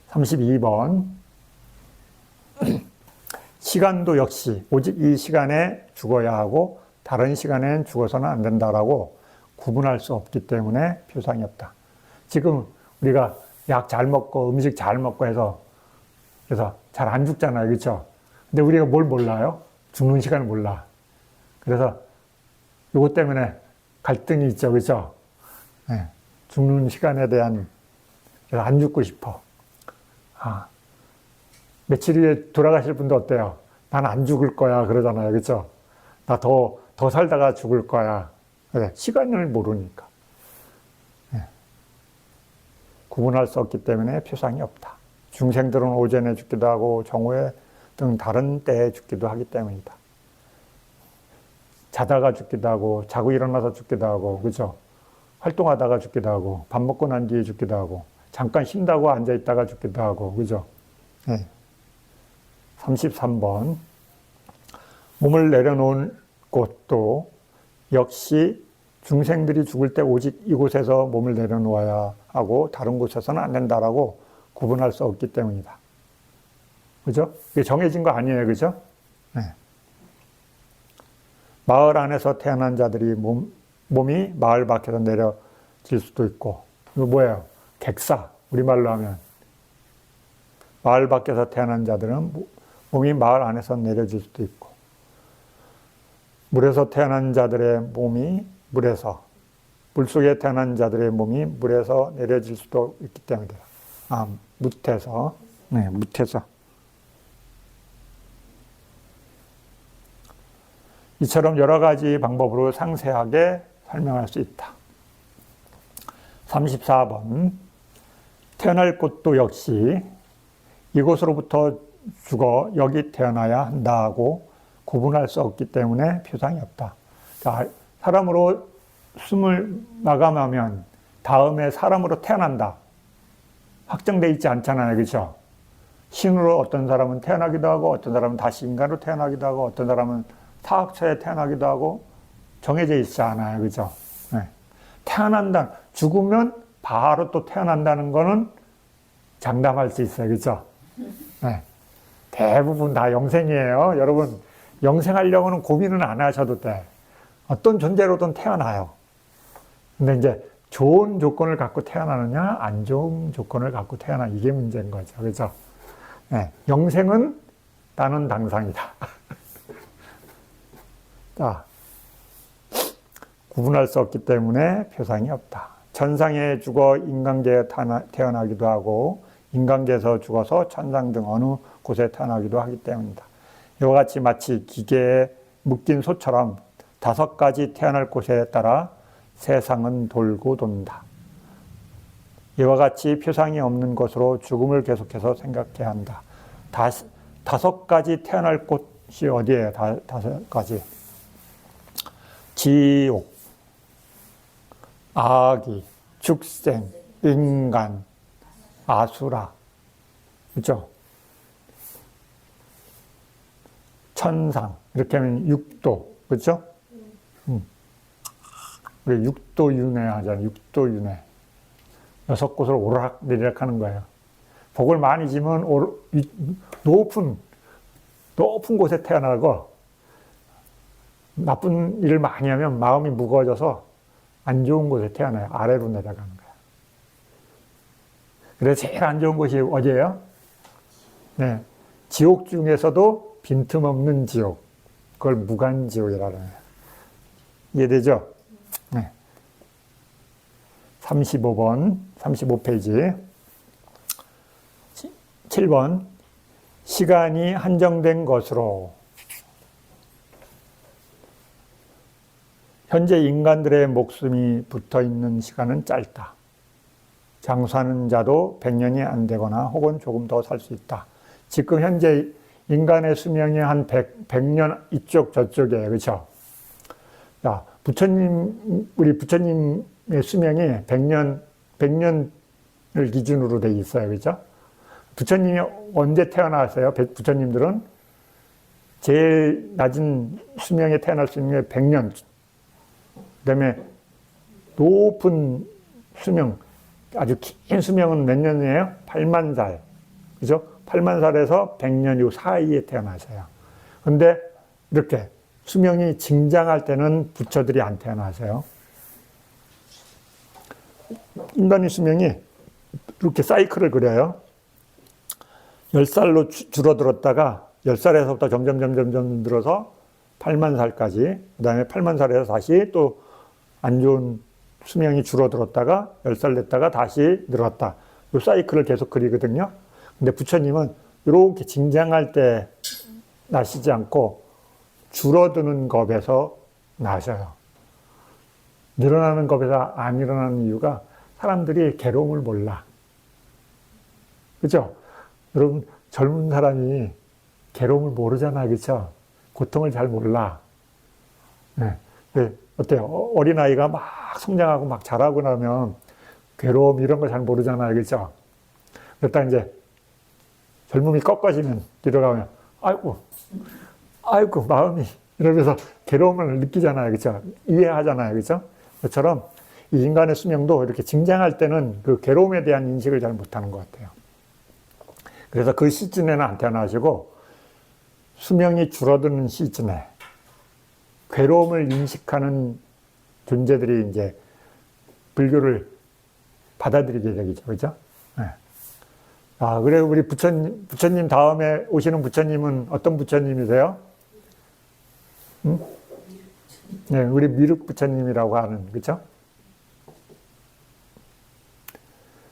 32번. 시간도 역시 오직 이 시간에 죽어야 하고 다른 시간엔 죽어서는 안 된다라고 구분할 수 없기 때문에 표상이 없다. 지금 우리가 약 잘 먹고 음식 잘 먹고 해서 그래서 잘 안 죽잖아요. 그렇죠? 근데 우리가 뭘 몰라요? 죽는 시간을 몰라. 그래서 요것 때문에 갈등이 있죠. 그렇죠? 네. 죽는 시간에 대한 그래서 안 죽고 싶어. 며칠 후에 돌아가실 분도 어때요? 난 안 죽을 거야 그러잖아요. 그렇죠? 나 더 살다가 죽을 거야. 그래, 시간을 모르니까. 네. 구분할 수 없기 때문에 표상이 없다. 중생들은 오전에 죽기도 하고 정오에 등 다른 때에 죽기도 하기 때문이다. 자다가 죽기도 하고 자고 일어나서 죽기도 하고 그죠? 활동하다가 죽기도 하고 밥 먹고 난 뒤에 죽기도 하고 잠깐 쉰다고 앉아있다가 죽기도 하고 그죠? 네. 33번. 몸을 내려놓은 곳도 역시 중생들이 죽을 때 오직 이곳에서 몸을 내려놓아야 하고 다른 곳에서는 안 된다라고 구분할 수 없기 때문이다. 그죠? 이게 정해진 거 아니에요. 그죠? 네. 마을 안에서 태어난 자들이 몸이 마을 밖에서 내려질 수도 있고 이거 뭐예요? 객사. 우리말로 하면 마을 밖에서 태어난 자들은 몸이 마을 안에서 내려질 수도 있고 물에서 태어난 자들의 몸이 물속에 태어난 자들의 몸이 물에서 내려질 수도 있기 때문이다. 묻에서. 네, 묻에서. 이처럼 여러 가지 방법으로 상세하게 설명할 수 있다. 34번. 태어날 곳도 역시 이곳으로부터 죽어 여기 태어나야 한다 하고 구분할 수 없기 때문에 표상이 없다. 자, 사람으로 숨을 마감하면 다음에 사람으로 태어난다. 확정돼 있지 않잖아요. 그렇죠? 신으로 어떤 사람은 태어나기도 하고 어떤 사람은 다시 인간으로 태어나기도 하고 어떤 사람은 사학처에 태어나기도 하고 정해져 있지 않아요. 그렇죠? 네. 태어난다. 죽으면 바로 또 태어난다는 거는 장담할 수 있어요. 그렇죠? 네. 대부분 다 영생이에요. 여러분, 영생하려고는 고민은 안 하셔도 돼. 어떤 존재로든 태어나요. 근데 이제 좋은 조건을 갖고 태어나느냐, 안 좋은 조건을 갖고 태어나, 이게 문제인 거죠. 그렇죠? 네. 영생은 나는 당상이다. 자, 구분할 수 없기 때문에 표상이 없다. 천상에 죽어 인간계에 태어나기도 하고 인간계에서 죽어서 천상 등 어느 곳에 태어나기도 하기 때문이다. 이와 같이 마치 기계에 묶인 소처럼 5가지 태어날 곳에 따라 세상은 돌고 돈다. 이와 같이 표상이 없는 것으로 죽음을 계속해서 생각해야 한다. 5가지 태어날 곳이 어디예요? 5가지. 지옥, 아기, 축생, 인간, 아수라. 그렇죠? 천상. 이렇게 하면 육도. 그렇죠? 우리 육도윤회 하잖아요. 육도윤회. 6곳으로 오르락 내리락 하는 거예요. 복을 많이 지면 높은 곳에 태어나고 나쁜 일을 많이 하면 마음이 무거워져서 안 좋은 곳에 태어나요. 아래로 내려가는 거예요. 그래서 제일 안 좋은 곳이 어디예요? 네. 지옥 중에서도 빈틈없는 지옥. 그걸 무간지옥이라고 해요. 이해되죠? 네. 35번, 35페이지. 7번. 시간이 한정된 것으로 현재 인간들의 목숨이 붙어 있는 시간은 짧다. 장수하는 자도 100년이 안 되거나 혹은 조금 더 살 수 있다. 지금 현재 인간의 수명이 한 100년 이쪽 저쪽이에요. 그렇죠? 자, 우리 부처님의 수명이 100년을 기준으로 돼 있어요. 그렇죠? 부처님이 언제 태어나세요? 부처님들은 제일 낮은 수명에 태어날 수 있는 게 100년. 그 다음에 높은 수명, 아주 긴 수명은 몇 년이에요? 8만 살. 그죠? 8만 살에서 100년 요 사이에 태어나세요. 근데 이렇게 수명이 증장할 때는 부처들이 안 태어나세요. 인간의 수명이 이렇게 사이클을 그려요. 10살로 줄어들었다가 10살에서부터 점점 늘어서 8만 살까지, 그 다음에 8만 살에서 다시 또 안 좋은 수명이 줄어들었다가 10살 됐다가 다시 늘었다. 이 사이클을 계속 그리거든요. 근데 부처님은 이렇게 증장할 때 나시지 않고 줄어드는 겁에서 나셔요. 늘어나는 겁에서 안 일어나는 이유가 사람들이 괴로움을 몰라. 그죠? 여러분, 젊은 사람이 괴로움을 모르잖아요. 그죠? 고통을 잘 몰라. 네. 어때요? 어린아이가 막 성장하고 막 자라고 나면 괴로움 이런 걸 잘 모르잖아요. 그죠? 그랬다 이제 젊음이 꺾어지면 뒤로 가면 아이고 마음이 이러면서 괴로움을 느끼잖아요. 그죠? 이해하잖아요. 그죠? 그처럼 이 인간의 수명도 이렇게 증장할 때는 그 괴로움에 대한 인식을 잘 못하는 것 같아요. 그래서 그 시즌에는 안 태어나시고 수명이 줄어드는 시즌에 괴로움을 인식하는 존재들이 이제 불교를 받아들이게 되겠죠. 그죠? 네. 그래, 우리 부처님 다음에 오시는 부처님은 어떤 부처님이세요? 네, 우리 미륵 부처님이라고 하는, 그죠?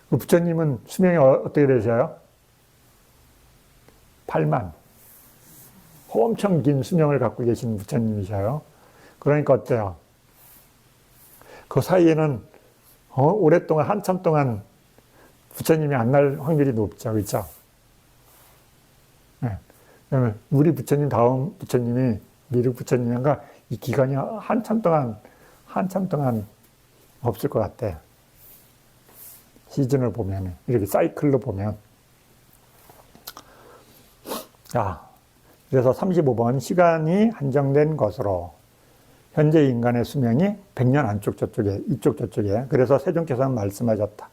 그 부처님은 수명이 어떻게 되셔요? 8만. 엄청 긴 수명을 갖고 계신 부처님이셔요. 그러니까 어때요? 그 사이에는 오랫동안 한참 동안 부처님이 안 날 확률이 높죠. 그렇죠? 네. 우리 부처님 다음 부처님이 미륵 부처님인가 이 기간이 한참 동안 없을 것 같아요. 시즌을 보면 이렇게 사이클로 보면 자, 그래서 35번 시간이 한정된 것으로 현재 인간의 수명이 100년 안쪽 저쪽에 이쪽 저쪽에 그래서 세존께서는 말씀하셨다.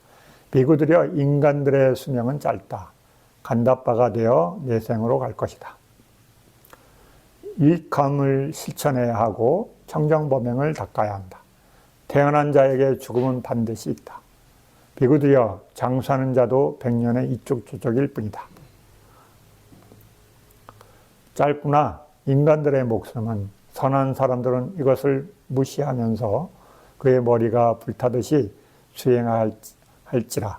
비구들여 인간들의 수명은 짧다. 간다바가 되어 내생으로 갈 것이다. 유익함을 실천해야 하고 청정범행을 닦아야 한다. 태어난 자에게 죽음은 반드시 있다. 비구들여 장수하는 자도 100년의 이쪽 저쪽일 뿐이다. 짧구나. 인간들의 목숨은 선한 사람들은 이것을 무시하면서 그의 머리가 불타듯이 수행할지라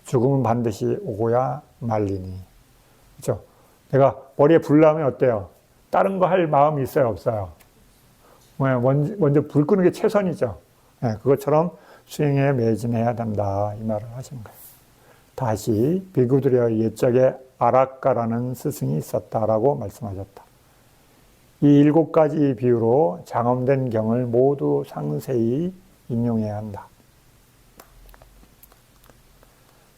죽음은 반드시 오고야 말리니. 그렇죠? 내가 머리에 불 나면 어때요? 다른 거 할 마음이 있어요, 없어요? 먼저 불 끄는 게 최선이죠. 네, 그것처럼 수행에 매진해야 된다 이 말을 하신 거예요. 다시 비구들여 옛적에 아라카라는 스승이 있었다라고 말씀하셨다. 이 7가지 비유로 장엄된 경을 모두 상세히 인용해야 한다.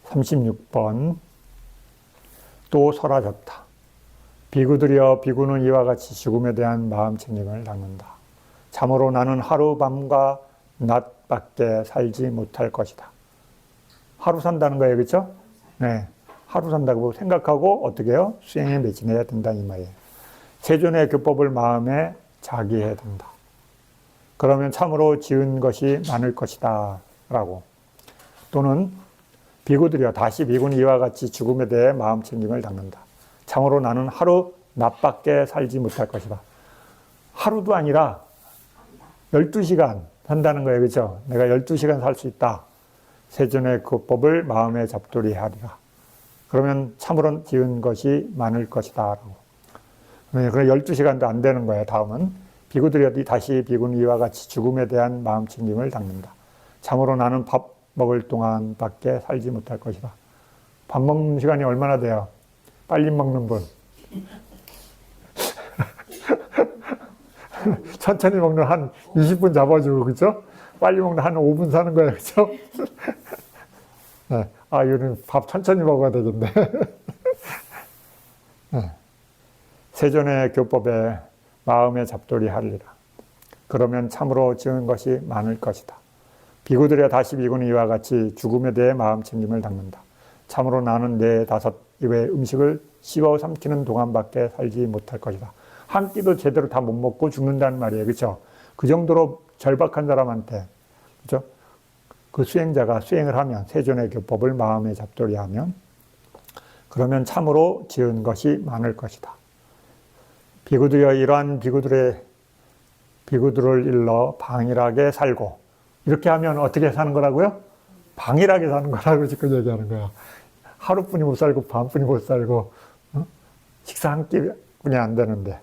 36번 또 설하셨다. 비구들여 비구는 이와 같이 죽음에 대한 마음 책임을 닦는다. 참으로 나는 하루 밤과 낮밖에 살지 못할 것이다. 하루 산다는 거예요, 그렇죠? 네, 하루 산다고 생각하고 어떻게 해요? 수행에 매진해야 된다 이 말이에요. 세존의 교법을 마음에 자기해야 된다. 그러면 참으로 지은 것이 많을 것이다 라고. 또는 비구들이여 다시 비구는 이와 같이 죽음에 대해 마음 챙김을 닦는다. 참으로 나는 하루 낮밖에 살지 못할 것이다. 하루도 아니라 12시간 산다는 거예요. 그렇죠? 내가 12시간 살 수 있다. 세존의 교법을 마음에 잡두리하리라. 그러면 참으로 지은 것이 많을 것이다 라고. 그럼 12시간도 안 되는 거예요. 다음은 비구들이 다시 비구는 이와 같이 죽음에 대한 마음 챙김을 닦는다. 참으로 나는 밥 먹을 동안밖에 살지 못할 것이다. 밥 먹는 시간이 얼마나 돼요? 빨리 먹는 분. 천천히 먹는 한 20분 잡아주고, 그죠? 빨리 먹는 한 5분 사는 거예요, 그죠? 네. 아, 이거는 밥 천천히 먹어야 되겠네. 네. 세존의 교법에 마음에 잡돌이 하리라. 그러면 참으로 지은 것이 많을 것이다. 비구들여 다시 비구는 이와 같이 죽음에 대해 마음 챙김을 닦는다. 참으로 나는 4, 5 입의 음식을 씹어 삼키는 동안밖에 살지 못할 것이다. 한 끼도 제대로 다 못 먹고 죽는다는 말이에요. 그렇죠? 그 정도로 절박한 사람한테, 그렇죠? 그 수행자가 수행을 하면, 세존의 교법을 마음에 잡돌이 하면, 그러면 참으로 지은 것이 많을 것이다. 비구들여 이러한 비구들을 일러 방일하게 살고, 이렇게 하면 어떻게 사는 거라고요? 방일하게 사는 거라고 지금 얘기하는 거야. 하루뿐이 못 살고 밤뿐이 못 살고 식사 한 끼뿐이 안 되는데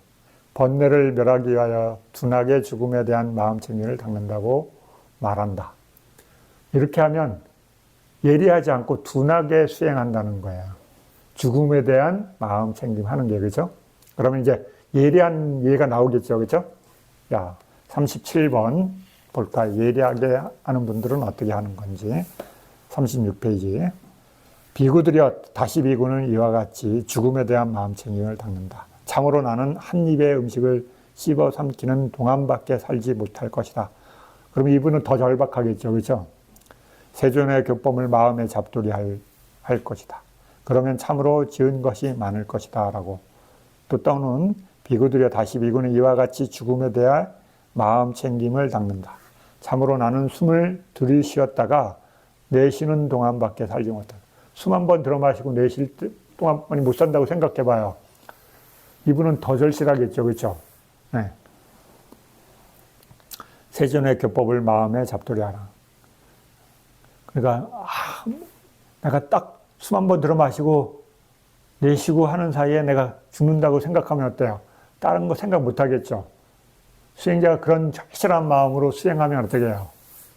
번뇌를 멸하기 위하여 둔하게 죽음에 대한 마음 챙김을 닦는다고 말한다. 이렇게 하면 예리하지 않고 둔하게 수행한다는 거예요. 죽음에 대한 마음 챙김하는 게, 그죠? 그러면 이제 예리한 예가 나오겠죠, 그죠? 야, 37번 볼까? 예리하게 하는 분들은 어떻게 하는 건지. 36페이지. 비구들여 다시 비구는 이와 같이 죽음에 대한 마음 챙김을 닦는다. 참으로 나는 한 입의 음식을 씹어 삼키는 동안밖에 살지 못할 것이다. 그럼 이분은 더 절박하겠죠, 그렇죠? 세존의 교법을 마음에 잡돌이 할 것이다. 그러면 참으로 지은 것이 많을 것이다 라고. 또 또는 비구들여 다시 비구는 이와 같이 죽음에 대해 마음 챙김을 닦는다. 참으로 나는 숨을 들이쉬었다가 내쉬는 동안밖에 살지 못한다. 숨 한 번 들어 마시고 내쉴 동안만이 못 산다고 생각해 봐요. 이분은 더 절실하겠죠, 그렇죠? 네. 세존의 교법을 마음에 잡돌이 하라. 그러니까 내가 딱 숨 한 번 들어 마시고 내쉬고 하는 사이에 내가 죽는다고 생각하면 어때요? 다른 거 생각 못 하겠죠. 수행자가 그런 절실한 마음으로 수행하면 어떻게 해요?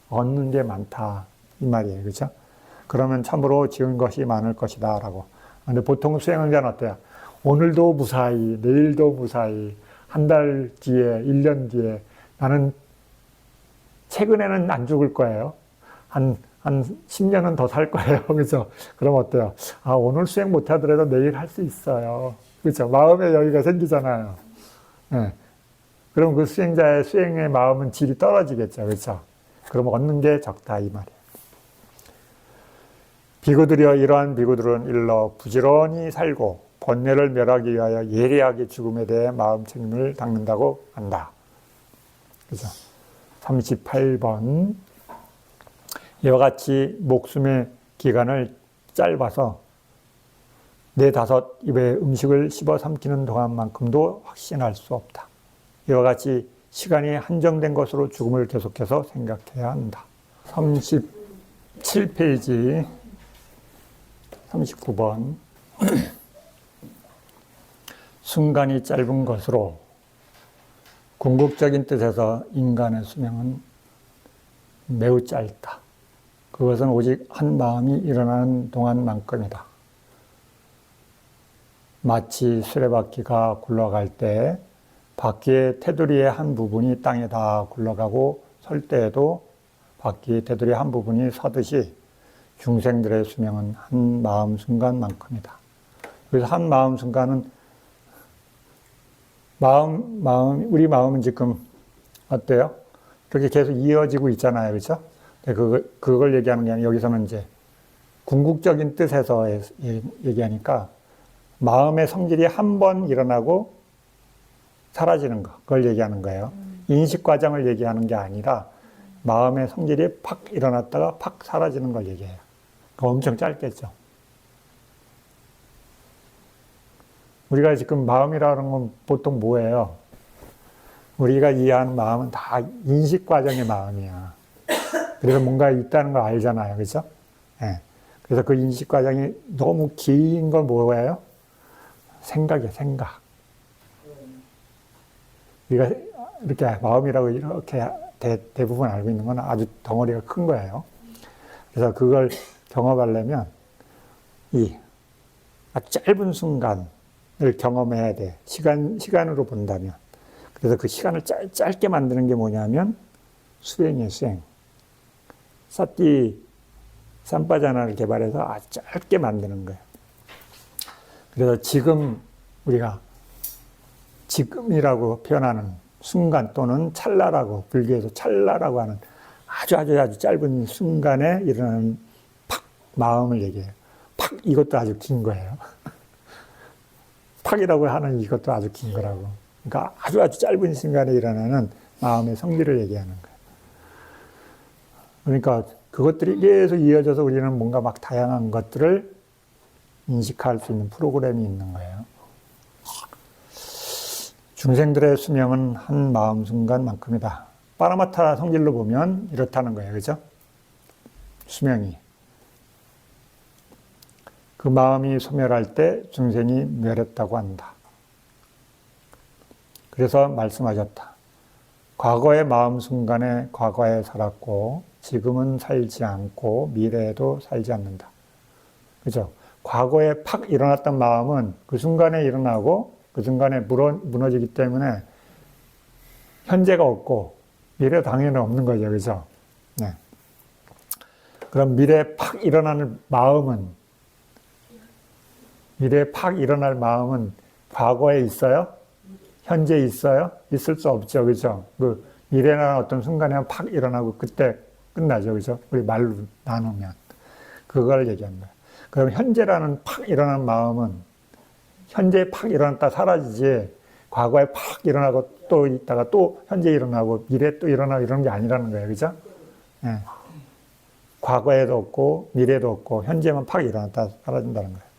얻는 게 많다. 이 말이에요. 그죠? 그러면 참으로 지은 것이 많을 것이다. 라고. 근데 보통 수행자는 어때요? 오늘도 무사히, 내일도 무사히, 한 달 뒤에, 1년 뒤에, 나는 최근에는 안 죽을 거예요. 한 10년은 더 살 거예요. 그죠? 그럼 어때요? 아, 오늘 수행 못 하더라도 내일 할 수 있어요. 그죠? 마음의 여유가 생기잖아요. 네. 그럼 그 수행자의 수행의 마음은 질이 떨어지겠죠. 그렇죠? 그럼 얻는 게 적다 이 말이에요. 비구들이여 이러한 비구들은 일러 부지런히 살고 번뇌를 멸하기 위하여 예리하게 죽음에 대해 마음 책임을 닦는다고 한다. 그죠? 38번 이와 같이 목숨의 기간을 짧아서 4-5 입의 음식을 씹어 삼키는 동안만큼도 확신할 수 없다. 이와 같이 시간이 한정된 것으로 죽음을 계속해서 생각해야 한다. 37페이지 39번 순간이 짧은 것으로 궁극적인 뜻에서 인간의 수명은 매우 짧다. 그것은 오직 한 마음이 일어나는 동안만큼이다. 마치 수레바퀴가 굴러갈 때 바퀴의 테두리의 한 부분이 땅에 다 굴러가고 설 때에도 바퀴의 테두리의 한 부분이 서듯이 중생들의 수명은 한 마음 순간만큼이다. 그래서 한 마음 순간은 우리 마음은 지금 어때요? 그렇게 계속 이어지고 있잖아요. 그렇죠? 그걸 얘기하는 게 아니라 여기서는 이제 궁극적인 뜻에서 얘기하니까 마음의 성질이 한 번 일어나고 사라지는 거, 그걸 얘기하는 거예요. 인식 과정을 얘기하는 게 아니라 마음의 성질이 팍 일어났다가 팍 사라지는 걸 얘기해요. 그거 엄청 짧겠죠. 우리가 지금 마음이라는 건 보통 뭐예요? 우리가 이해하는 마음은 다 인식 과정의 마음이야. 그래서 뭔가 있다는 걸 알잖아요. 그렇죠? 네. 그래서 그 인식 과정이 너무 긴 건 뭐예요? 생각이에요. 생각. 우리가 이렇게 마음이라고 이렇게 대부분 알고 있는 건 아주 덩어리가 큰 거예요. 그래서 그걸 경험하려면 이 아주 짧은 순간을 경험해야 돼. 시간으로 본다면. 그래서 그 시간을 짧게 만드는 게 뭐냐면 수행이에요. 수행. 사티 삼바자나를 개발해서 아주 짧게 만드는 거예요. 그래서 지금 우리가 지금이라고 표현하는 순간 또는 찰나라고 불교에서 찰나라고 하는 아주 짧은 순간에 일어나는 팍 마음을 얘기해요. 팍 이것도 아주 긴 거예요. 팍이라고 하는 이것도 아주 긴 거라고. 그러니까 아주 짧은 순간에 일어나는 마음의 성질을 얘기하는 거예요. 그러니까 그것들이 계속 이어져서 우리는 뭔가 막 다양한 것들을 인식할 수 있는 프로그램이 있는 거예요. 중생들의 수명은 한 마음 순간만큼이다. 파라마타 성질로 보면 이렇다는 거예요. 그죠? 수명이. 그 마음이 소멸할 때 중생이 멸했다고 한다. 그래서 말씀하셨다. 과거의 마음 순간에 과거에 살았고 지금은 살지 않고 미래에도 살지 않는다. 그죠? 과거에 팍 일어났던 마음은 그 순간에 일어나고 그 순간에 무너지기 때문에 현재가 없고 미래 당연히 없는 거죠. 그죠? 네. 그럼 미래에 팍 일어나는 마음은 과거에 있어요? 현재 있어요? 있을 수 없죠. 그죠? 그 미래라는 어떤 순간에 팍 일어나고 그때 끝나죠. 그죠? 우리 말로 나누면. 그걸 얘기한 거예요. 그럼 현재라는 팍 일어난 마음은 현재에 팍 일어났다 사라지지 과거에 팍 일어나고 또 있다가 또 현재 일어나고 미래에 또 일어나고 이런 게 아니라는 거예요. 그죠? 네. 과거에도 없고 미래에도 없고 현재만 팍 일어났다 사라진다는 거예요.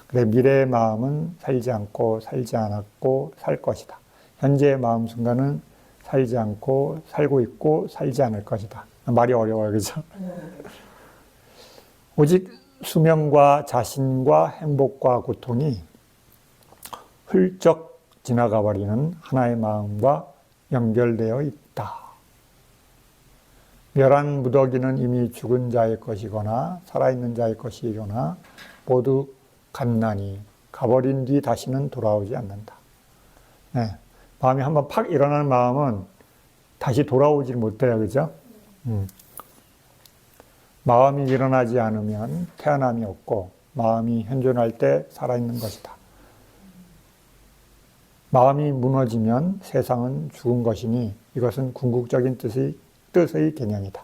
그래 미래의 마음은 살지 않고 살지 않았고 살 것이다. 현재의 마음 순간은 살지 않고 살고 있고 살지 않을 것이다. 말이 어려워요. 그죠? 오직 수명과 자신과 행복과 고통이 훌쩍 지나가 버리는 하나의 마음과 연결되어 있다. 멸한 무더기는 이미 죽은 자의 것이거나 살아있는 자의 것이거나 모두 갔나니 가버린 뒤 다시는 돌아오지 않는다. 네. 마음이 한번 팍 일어나는 마음은 다시 돌아오지 못해요. 그죠? 마음이 일어나지 않으면 태어남이 없고 마음이 현존할 때 살아있는 것이다. 마음이 무너지면 세상은 죽은 것이니 이것은 궁극적인 뜻의 개념이다.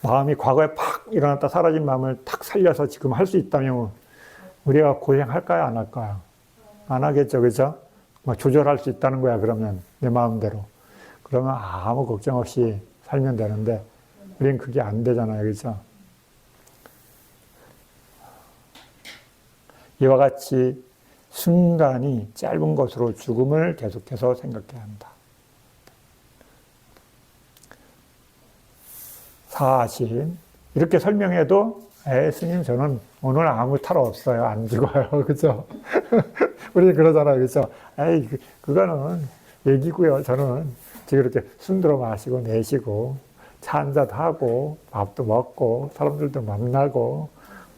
마음이 과거에 팍 일어났다 사라진 마음을 탁 살려서 지금 할 수 있다면 우리가 고생할까요? 안 할까요? 안 하겠죠. 그죠? 조절할 수 있다는 거야. 그러면 내 마음대로. 그러면 아무 걱정 없이 살면 되는데 우리는 그게 안 되잖아요. 그죠? 이와 같이 순간이 짧은 것으로 죽음을 계속해서 생각해야 한다. 사실 이렇게 설명해도 스님 저는 오늘 아무 탈 없어요. 안 죽어요. 그죠? 우리 그러잖아요. 그죠? 그거는 얘기고요. 저는 지금 이렇게 숨들어 마시고 내쉬고 차 한잔 하고 밥도 먹고 사람들도 만나고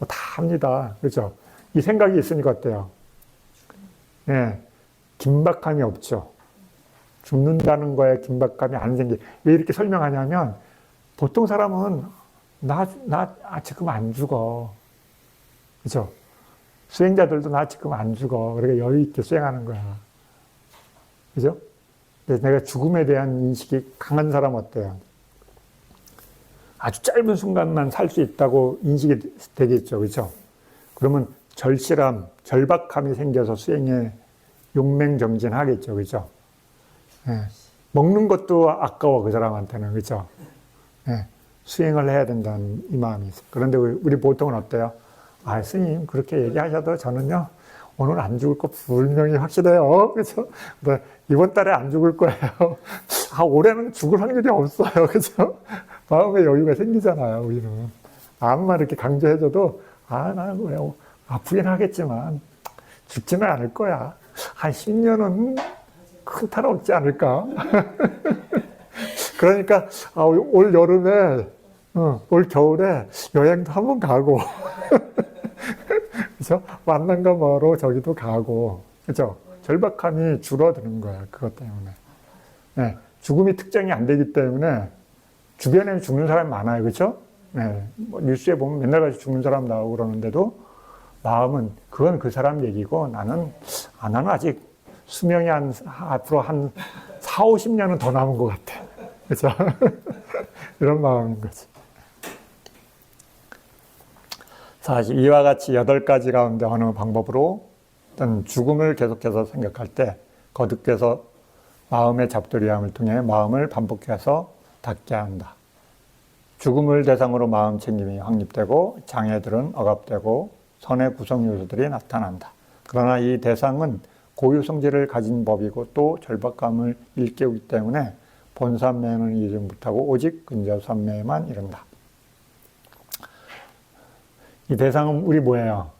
다 합니다. 그죠? 이 생각이 있으니까 어때요? 네, 긴박함이 없죠. 죽는다는 거에 긴박감이 안 생기. 왜 이렇게 설명하냐면 보통 사람은 지금 안 죽어. 그죠? 수행자들도 나 지금 안 죽어. 그러니까 여유 있게 수행하는 거야. 그죠? 내가 죽음에 대한 인식이 강한 사람 어때요? 아주 짧은 순간만 살 수 있다고 인식이 되겠죠. 그죠? 그러면 절실함, 절박함이 생겨서 수행에 용맹정진하겠죠. 그죠? 네. 먹는 것도 아까워, 그 사람한테는. 그죠? 네. 수행을 해야 된다는 이 마음이 있어요. 그런데 우리 보통은 어때요? 스님, 그렇게 얘기하셔도 저는요, 오늘 안 죽을 거 분명히 확실해요. 그죠? 이번 달에 안 죽을 거예요. 올해는 죽을 확률이 없어요. 그죠? 마음의 여유가 생기잖아요, 우리는. 암만 이렇게 강조해줘도, 나는 왜, 아프긴 하겠지만, 죽지는 않을 거야. 한 10년은 큰 탈 없지 않을까? 그러니까, 올 여름에, 올 겨울에 여행도 한번 가고, 그죠? 만난가 뭐로 저기도 가고, 그죠? 절박함이 줄어드는 거야, 그것 때문에. 네, 죽음이 특정이 안 되기 때문에 주변에 죽는 사람이 많아요, 그죠? 네, 뉴스에 보면 맨날 같이 죽는 사람 나오고 그러는데도 마음은 그건 그 사람 얘기고 나는 아직 수명이 앞으로 한 4, 50년은 더 남은 것 같아. 그죠? 이런 마음인 거지. 사실 이와 같이 8가지 가운데 어느 방법으로 어떤 죽음을 계속해서 생각할 때 거듭해서 마음의 잡돌이함을 통해 마음을 반복해서 닫게 한다. 죽음을 대상으로 마음 챙김이 확립되고 장애들은 억압되고 선의 구성 요소들이 나타난다. 그러나 이 대상은 고유성질을 가진 법이고 또 절박감을 일깨우기 때문에 본산매는 이르지 못하고 오직 근저산매에만 이른다. 이 대상은 우리 뭐예요?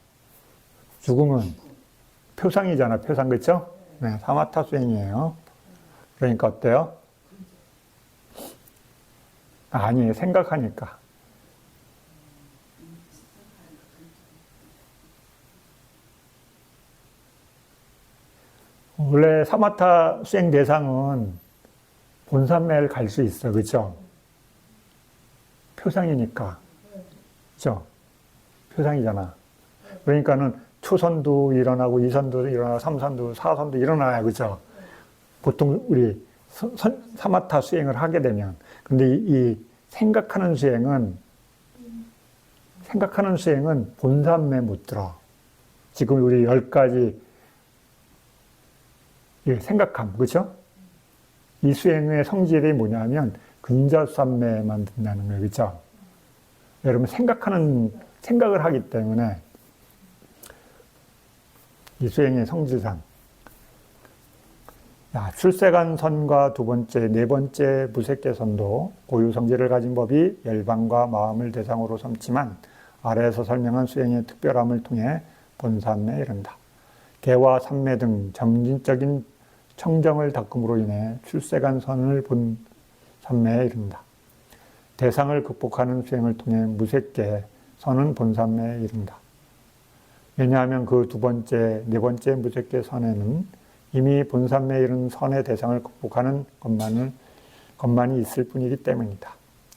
죽음은 표상이잖아, 표상. 그렇죠? 네, 사마타 수행이에요. 그러니까 어때요? 아니에요, 생각하니까. 원래 사마타 수행 대상은 본산매를 갈 수 있어, 그렇죠? 표상이니까, 그렇죠? 표상이잖아. 그러니까는 초선도 일어나고 2선도 일어나고 3선도 4선도 일어나요, 그렇죠? 보통 우리 사마타 수행을 하게 되면. 근데 이 생각하는 수행은 본산매 못 들어. 지금 우리 10가지 생각함, 그렇죠? 이 수행의 성질이 뭐냐면 근저산매만 든다는 거예요, 그렇죠? 여러분 생각을 하기 때문에 이 수행의 성질상 출세간 선과 두 번째, 네 번째 무색계선도 고유 성질을 가진 법이 열반과 마음을 대상으로 삼지만 아래에서 설명한 수행의 특별함을 통해 본산매에 이른다. 개와 삼매 등 점진적인 청정을 닦음으로 인해 출세간 선을 본 삼매에 이른다. 대상을 극복하는 수행을 통해 무색계 선은 본삼매에 이른다. 왜냐하면 그 두 번째, 네 번째 무색계 선에는 이미 본삼매에 이른 선의 대상을 극복하는 것만이 있을 뿐이기 때문이다.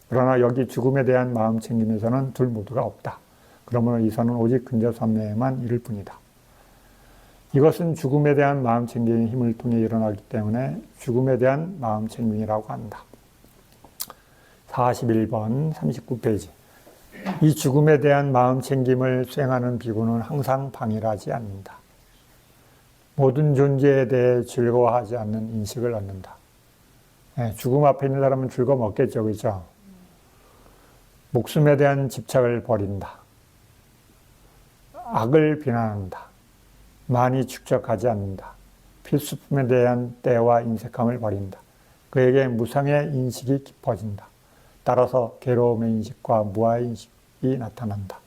그러나 여기 죽음에 대한 마음 챙김에서는 둘 모두가 없다. 그러므로 이 선은 오직 근저삼매에만 이를 뿐이다. 이것은 죽음에 대한 마음 챙김의 힘을 통해 일어나기 때문에 죽음에 대한 마음 챙김이라고 한다. 41번 39페이지. 이 죽음에 대한 마음 챙김을 수행하는 비구는 항상 방일하지 않는다. 모든 존재에 대해 즐거워하지 않는 인식을 얻는다. 죽음 앞에 있는 사람은 즐거움 없겠죠, 그렇죠? 목숨에 대한 집착을 버린다. 악을 비난한다. 많이 축적하지 않는다. 필수품에 대한 때와 인색함을 버린다. 그에게 무상의 인식이 깊어진다. 따라서 괴로움의 인식과 무아의 인식이 나타난다.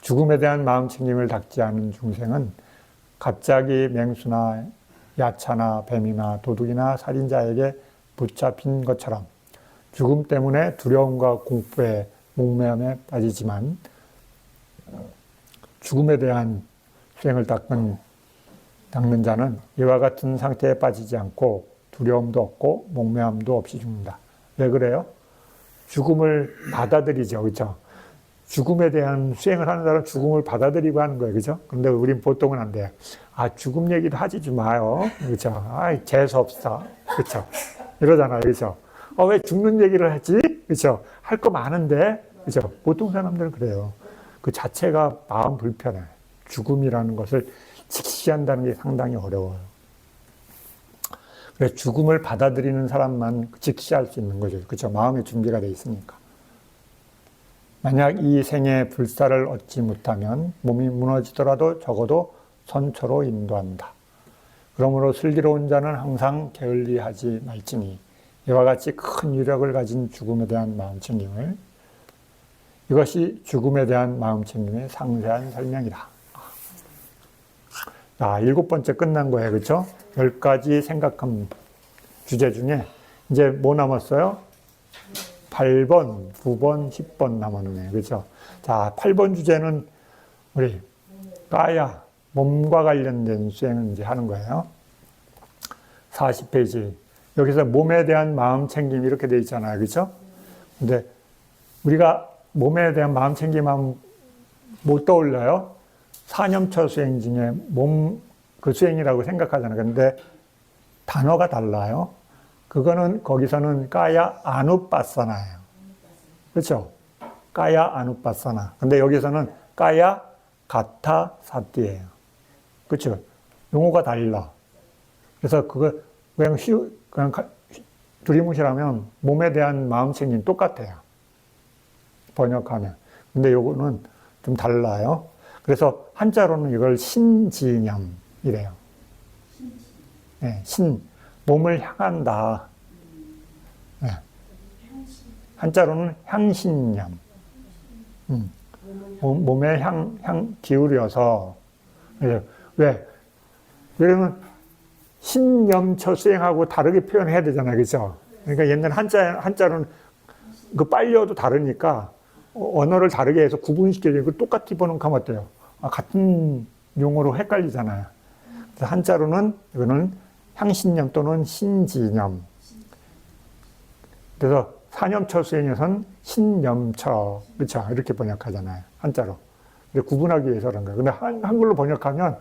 죽음에 대한 마음 챙김을 닦지 않은 중생은 갑자기 맹수나 야차나 뱀이나 도둑이나 살인자에게 붙잡힌 것처럼 죽음 때문에 두려움과 공포에 목매함에 빠지지만 죽음에 대한 수행을 닦는 자는 이와 같은 상태에 빠지지 않고 두려움도 없고 목매함도 없이 죽는다. 왜 그래요? 죽음을 받아들이죠. 그렇죠? 죽음에 대한 수행을 하는 사람은 죽음을 받아들이고 하는 거예요. 그렇죠? 그런데 우린 보통은 안 돼요. 죽음 얘기도 하지 좀 마요. 그렇죠? 재수없어. 그렇죠? 이러잖아요. 그렇죠? 왜 죽는 얘기를 하지? 그렇죠? 할 거 많은데. 그렇죠? 보통 사람들은 그래요. 그 자체가 마음 불편해. 죽음이라는 것을 직시한다는 게 상당히 어려워요. 그래서 죽음을 받아들이는 사람만 직시할 수 있는 거죠. 그렇죠? 마음의 준비가 돼 있으니까. 만약 이 생에 불사를 얻지 못하면 몸이 무너지더라도 적어도 선처로 인도한다. 그러므로 슬기로운 자는 항상 게을리하지 말지니 이와 같이 큰 유력을 가진 죽음에 대한 마음 챙김을 이것이 죽음에 대한 마음 챙김의 상세한 설명이다. 자, 7번째 끝난 거예요. 그렇죠? 10가지 생각한 주제 중에 이제 뭐 남았어요? 8번, 9번, 10번 남았네. 그렇죠? 자, 8번 주제는 우리 까야, 몸과 관련된 수행을 이제 하는 거예요. 40페이지. 여기서 몸에 대한 마음 챙김 이렇게 돼 있잖아요. 그렇죠? 근데 우리가 몸에 대한 마음 챙김하면 못 떠올려요? 사념처 수행 중에 몸 그 수행이라고 생각하잖아요. 근데 단어가 달라요. 그거는 거기서는 까야 아누빠사나예요. 그렇죠? 까야 아누빠사나. 근데 여기서는 까야 가타 사띠예요. 그렇죠? 용어가 달라. 그래서 그거 그냥 두리뭉실하면 몸에 대한 마음 챙김 똑같아요. 번역하면. 근데 요거는 좀 달라요. 그래서 한자로는 이걸 신지념이래요. 네, 몸을 향한다. 네. 한자로는 향신념. 몸에 기울여서. 왜? 왜냐면 신념처 수행하고 다르게 표현해야 되잖아요. 그죠? 그러니까 옛날 한자로는 그 빨려도 다르니까 언어를 다르게 해서 구분시켜주고 똑같이 번역하면 어때요? 같은 용어로 헷갈리잖아요. 그래서 한자로는 이거는 향신념 또는 신지념. 그래서 사념처 수행에서는 신념처, 그렇죠? 이렇게 번역하잖아요. 한자로. 근데 구분하기 위해서 그런 거예요. 근데 한글로 번역하면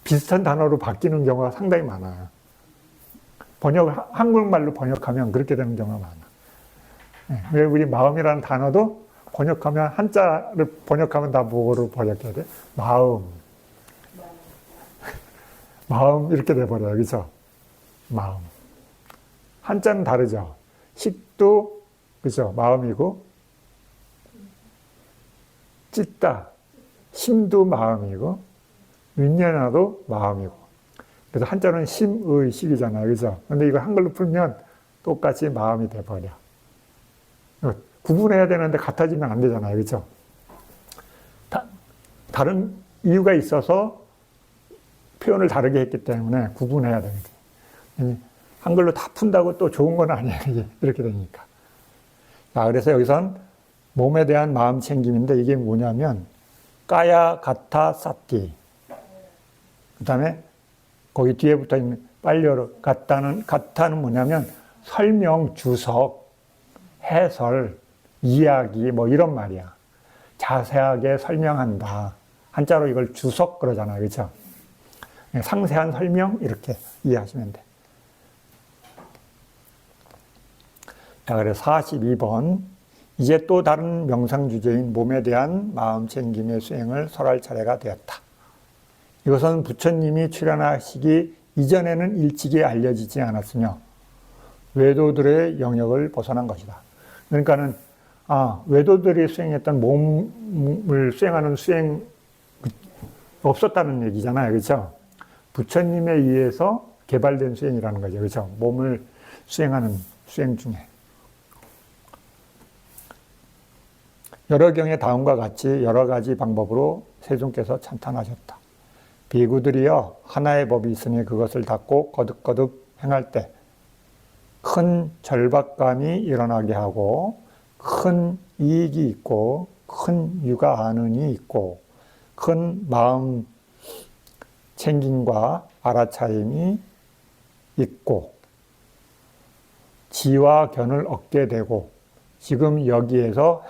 비슷한 단어로 바뀌는 경우가 상당히 많아요. 한국말로 번역하면 그렇게 되는 경우가 많아요. 왜 우리 마음이라는 단어도 번역하면 한자를 번역하면 다 뭐로 번역해야 돼? 마음. 마음 이렇게 돼버려요. 그렇죠? 마음. 한자는 다르죠. 식도 그렇죠? 마음이고 찢다. 심도 마음이고 윈년화도 마음이고. 그래서 한자는 심의 식이잖아요. 그렇죠? 근데 이거 한글로 풀면 똑같이 마음이 돼버려. 구분해야 되는데 같아지면 안 되잖아요. 그렇죠? 다른 이유가 있어서 표현을 다르게 했기 때문에 구분해야 되거든요. 한글로 다 푼다고 또 좋은 건 아니에요. 이렇게 되니까. 자, 그래서 여기선 몸에 대한 마음 챙김인데 이게 뭐냐면 까야 가타 사띠. 그 다음에 거기 뒤에 붙어 있는 빨려로 가타는 뭐냐면 설명, 주석, 해설, 이야기 뭐 이런 말이야. 자세하게 설명한다. 한자로 이걸 주석 그러잖아요. 그렇죠? 상세한 설명 이렇게 이해하시면 돼. 자, 그래서 42번. 이제 또 다른 명상 주제인 몸에 대한 마음 챙김의 수행을 설할 차례가 되었다. 이것은 부처님이 출연하시기 이전에는 일찍이 알려지지 않았으며 외도들의 영역을 벗어난 것이다. 그러니까는 외도들이 수행했던 몸을 수행하는 수행 없었다는 얘기잖아요. 그렇죠? 부처님에 의해서 개발된 수행이라는 거죠. 그렇죠? 몸을 수행하는 수행 중에. 여러 경의 다음과 같이 여러 가지 방법으로 세존께서 찬탄하셨다. 비구들이여 하나의 법이 있으니 그것을 닫고 거듭거듭 행할 때 큰 절박감이 일어나게 하고 큰 이익이 있고 큰 유가 안은이 있고 큰 마음 챙김과 알아차림이 있고 지와 견을 얻게 되고 지금 여기에서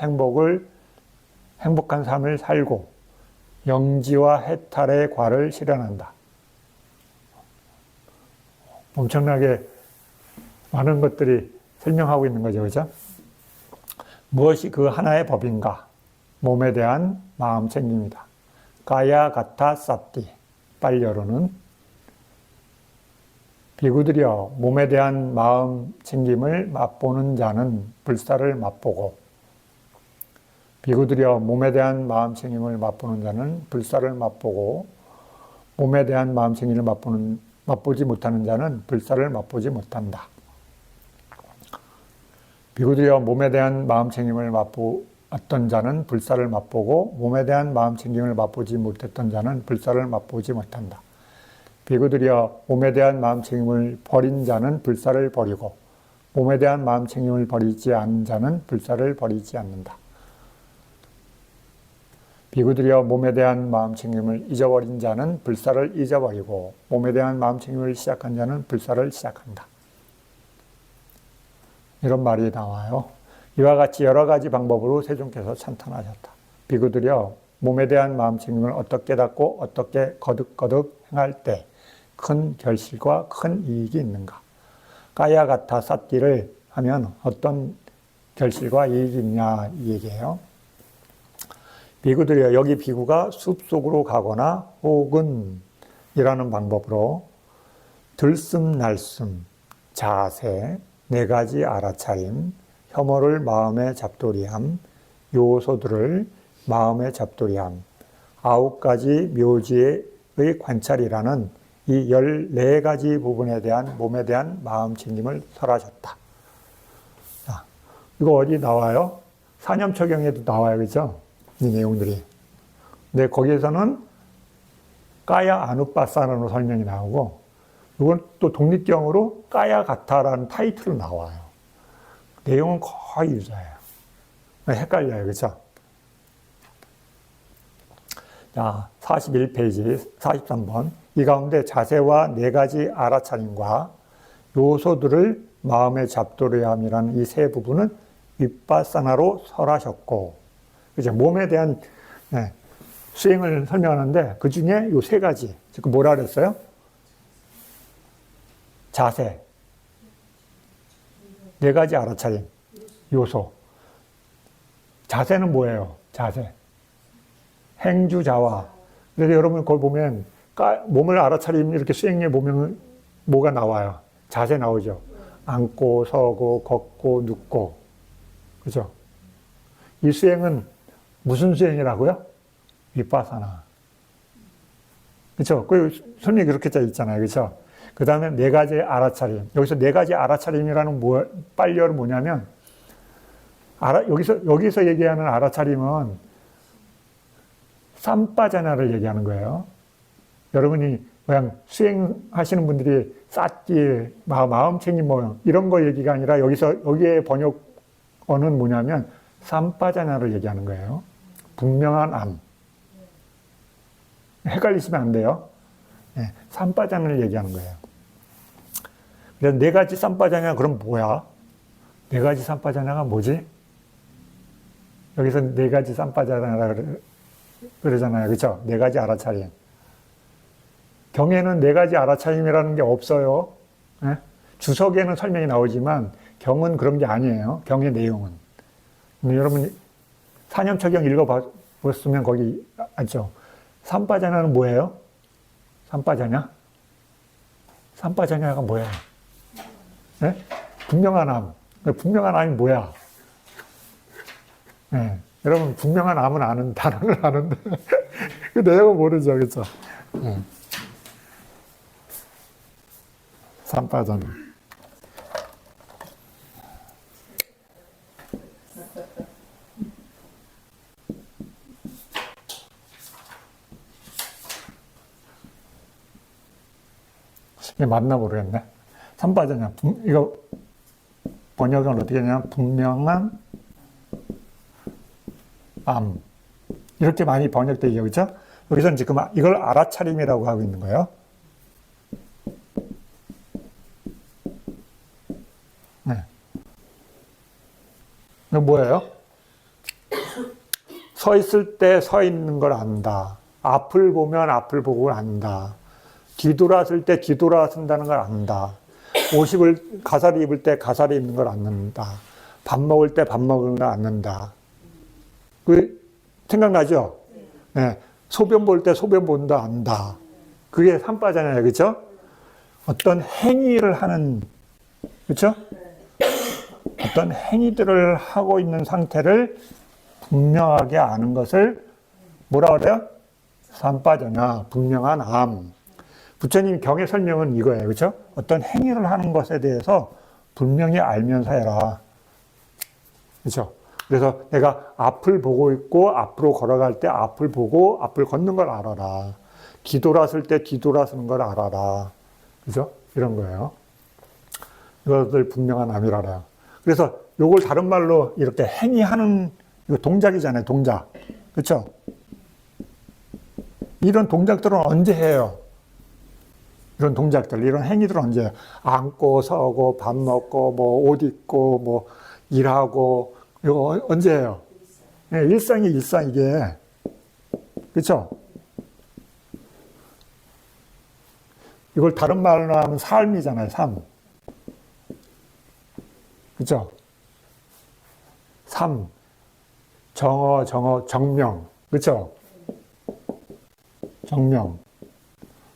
행복한 삶을 살고 영지와 해탈의 과를 실현한다. 엄청나게 많은 것들이 설명하고 있는 거죠. 그죠? 무엇이 그 하나의 법인가? 몸에 대한 마음 챙김이다. 가야 가타 사띠. 빨려로는 비구들이여 몸에 대한 마음 챙김을 맛보는 자는 불사를 맛보고 비구들이여 몸에 대한 마음 챙김을 맛보는 자는 불사를 맛보고 몸에 대한 마음 챙김을 맛보지 못하는 자는 불사를 맛보지 못한다. 비구들이여 몸에 대한 마음 챙김을 맛보았던 자는 불사를 맛보고 몸에 대한 마음 챙김을 맛보지 못했던 자는 불사를 맛보지 못한다. 비구들이여 몸에 대한 마음 챙김을 버린 자는 불사를 버리고 몸에 대한 마음 챙김을 버리지 않은 자는 불사를 버리지 않는다. 비구들이여 몸에 대한 마음 챙김을 잊어버린 자는 불사를 잊어버리고 몸에 대한 마음 챙김을 시작한 자는 불사를 시작한다. 이런 말이 나와요. 이와 같이 여러 가지 방법으로 세존께서 찬탄하셨다. 비구들이여 몸에 대한 마음 챙김을 어떻게 닫고 어떻게 거듭거듭 행할 때 큰 결실과 큰 이익이 있는가? 까야 가타 사띠를 하면 어떤 결실과 이익이 있냐 이 얘기예요. 비구들이여 여기 비구가 숲속으로 가거나 혹은 이라는 방법으로 들숨 날숨 자세 네 가지 알아차림 혐오를 마음에 잡돌이함 요소들을 마음에 잡돌이함 9가지 묘지의 관찰이라는 이 14가지 부분에 대한 몸에 대한 마음 챙김을 설하셨다. 자, 이거 어디 나와요? 사념초경에도 나와요. 그죠? 이 내용들이. 근데 거기에서는 까야 아누빠사라는 설명이 나오고 이건 또 독립경으로 까야 가타라는 타이틀로 나와요. 내용은 거의 유사해요. 헷갈려요. 그죠? 자, 41페이지 43번. 이 가운데 자세와 네 가지 알아차림과 요소들을 마음에 잡돌이야 함이라는 이 세 부분은 윗바사나로 설하셨고, 그죠? 몸에 대한 수행을 설명하는데 그 중에 이 세 가지, 즉 뭐라 그랬어요? 자세, 네 가지 알아차림, 요소. 자세는 뭐예요? 자세. 행주자와. 그래서 여러분 거기 보면 몸을 알아차림 이렇게 수행에 보면 뭐가 나와요? 자세 나오죠. 앉고 서고 걷고 눕고. 그죠? 이 수행은 무슨 수행이라고요? 윗바사나. 그렇죠? 그 설명이 그렇게 짜 있잖아요. 그렇죠? 그 다음에 네 가지 알아차림. 여기서 네 가지 알아차림이라는 빨려는 뭐냐면 여기서 얘기하는 알아차림은 삼바자나를 얘기하는 거예요. 여러분이 그냥 수행하시는 분들이 쌌지, 마음챙김 뭐 이런 거 얘기가 아니라 여기에 번역어는 뭐냐면 삼빠자냐를 얘기하는 거예요. 분명한 암. 헷갈리시면 안 돼요. 네, 삼빠자냐를 얘기하는 거예요. 그래서 네 가지 삼빠자냐 그럼 뭐야? 네 가지 삼빠자냐가 뭐지? 여기서 네 가지 삼빠자냐 그러잖아요. 그렇죠? 네 가지 알아차림. 경에는 네 가지 알아차림이라는 게 없어요. 네? 주석에는 설명이 나오지만 경은 그런 게 아니에요. 경의 내용은. 여러분 사념처경 읽어봤으면 거기 알죠? 삼빠자냐는 뭐예요? 삼빠자냐? 삼빠자냐가 뭐예요? 네? 분명한 암. 분명한 암이 뭐야? 네. 여러분 분명한 암은 아는 단어를 아는데 그 내용은 모르죠, 그렇죠? 네. 삼빠자냐. 이게 맞나 모르겠네. 삼빠자냐. 이거 번역은 어떻게 하냐면 분명한 암. 이렇게 많이 번역되죠, 그렇죠? 여기서는 지금 이걸 알아차림이라고 하고 있는 거예요. 네. 이거 뭐예요? 서 있을 때 서 있는 걸 안다. 앞을 보면 앞을 보고 안다. 뒤돌았을 때 뒤돌아선다는 걸 안다. 가사를 입을 때 가사를 입는 걸 안는다. 밥 먹을 때 밥 먹는 걸 안는다. 그 생각나죠? 네. 소변 볼 때 소변 본다 안다. 그게 삼빠잖아요, 그렇죠? 어떤 행위를 하는, 그렇죠? 어떤 행위들을 하고 있는 상태를 분명하게 아는 것을 뭐라 그래요? 삼빠자냐, 분명한 암. 부처님 경의 설명은 이거예요. 그렇죠? 어떤 행위를 하는 것에 대해서 분명히 알면서 해라. 그렇죠? 그래서 내가 앞을 보고 있고 앞으로 걸어갈 때 앞을 보고 앞을 걷는 걸 알아라. 뒤돌았을 때 뒤돌아서는 걸 알아라. 그렇죠? 이런 거예요. 이것을 분명한 암이라라. 그래서 요걸 다른 말로 이렇게 행위하는 이거 동작이잖아요. 동작. 그렇죠? 이런 동작들은 언제 해요? 이런 동작들, 이런 행위들은 언제 해요? 앉고 서고 밥 먹고 뭐 옷 입고 뭐 일하고 이거 언제 해요? 네, 일상이 일상 이게. 그렇죠? 이걸 다른 말로 하면 삶이잖아요. 삶. 그렇죠? 삶. 정명. 그렇죠? 정명.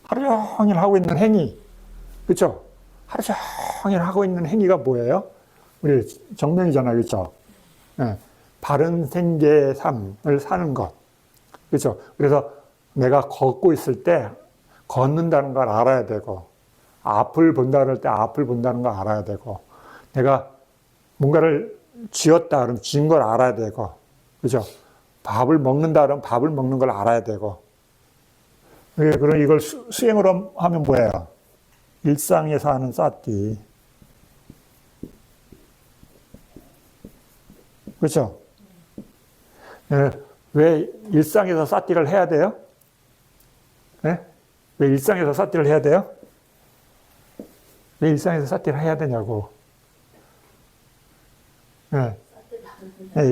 하루 종일 하고 있는 행위. 그렇죠? 하루 종일 하고 있는 행위가 뭐예요? 우리 정명이잖아요. 그렇죠? 네. 바른 생계의 삶을 사는 것. 그렇죠? 그래서 내가 걷고 있을 때 걷는다는 걸 알아야 되고, 앞을 본다 그럴 때 앞을 본다는 걸 알아야 되고, 내가 뭔가를 쥐었다 그러면 쥐은 걸 알아야 되고, 그렇죠? 밥을 먹는다 그러면 밥을 먹는 걸 알아야 되고, 그럼 이걸 수행으로 하면 뭐예요? 일상에서 하는 싸띠. 그렇죠? 네. 왜 일상에서 싸띠를 해야 돼요? 네? 왜 일상에서 싸띠를 해야 돼요? 왜 일상에서 싸띠를 해야 되냐고. 네. 네,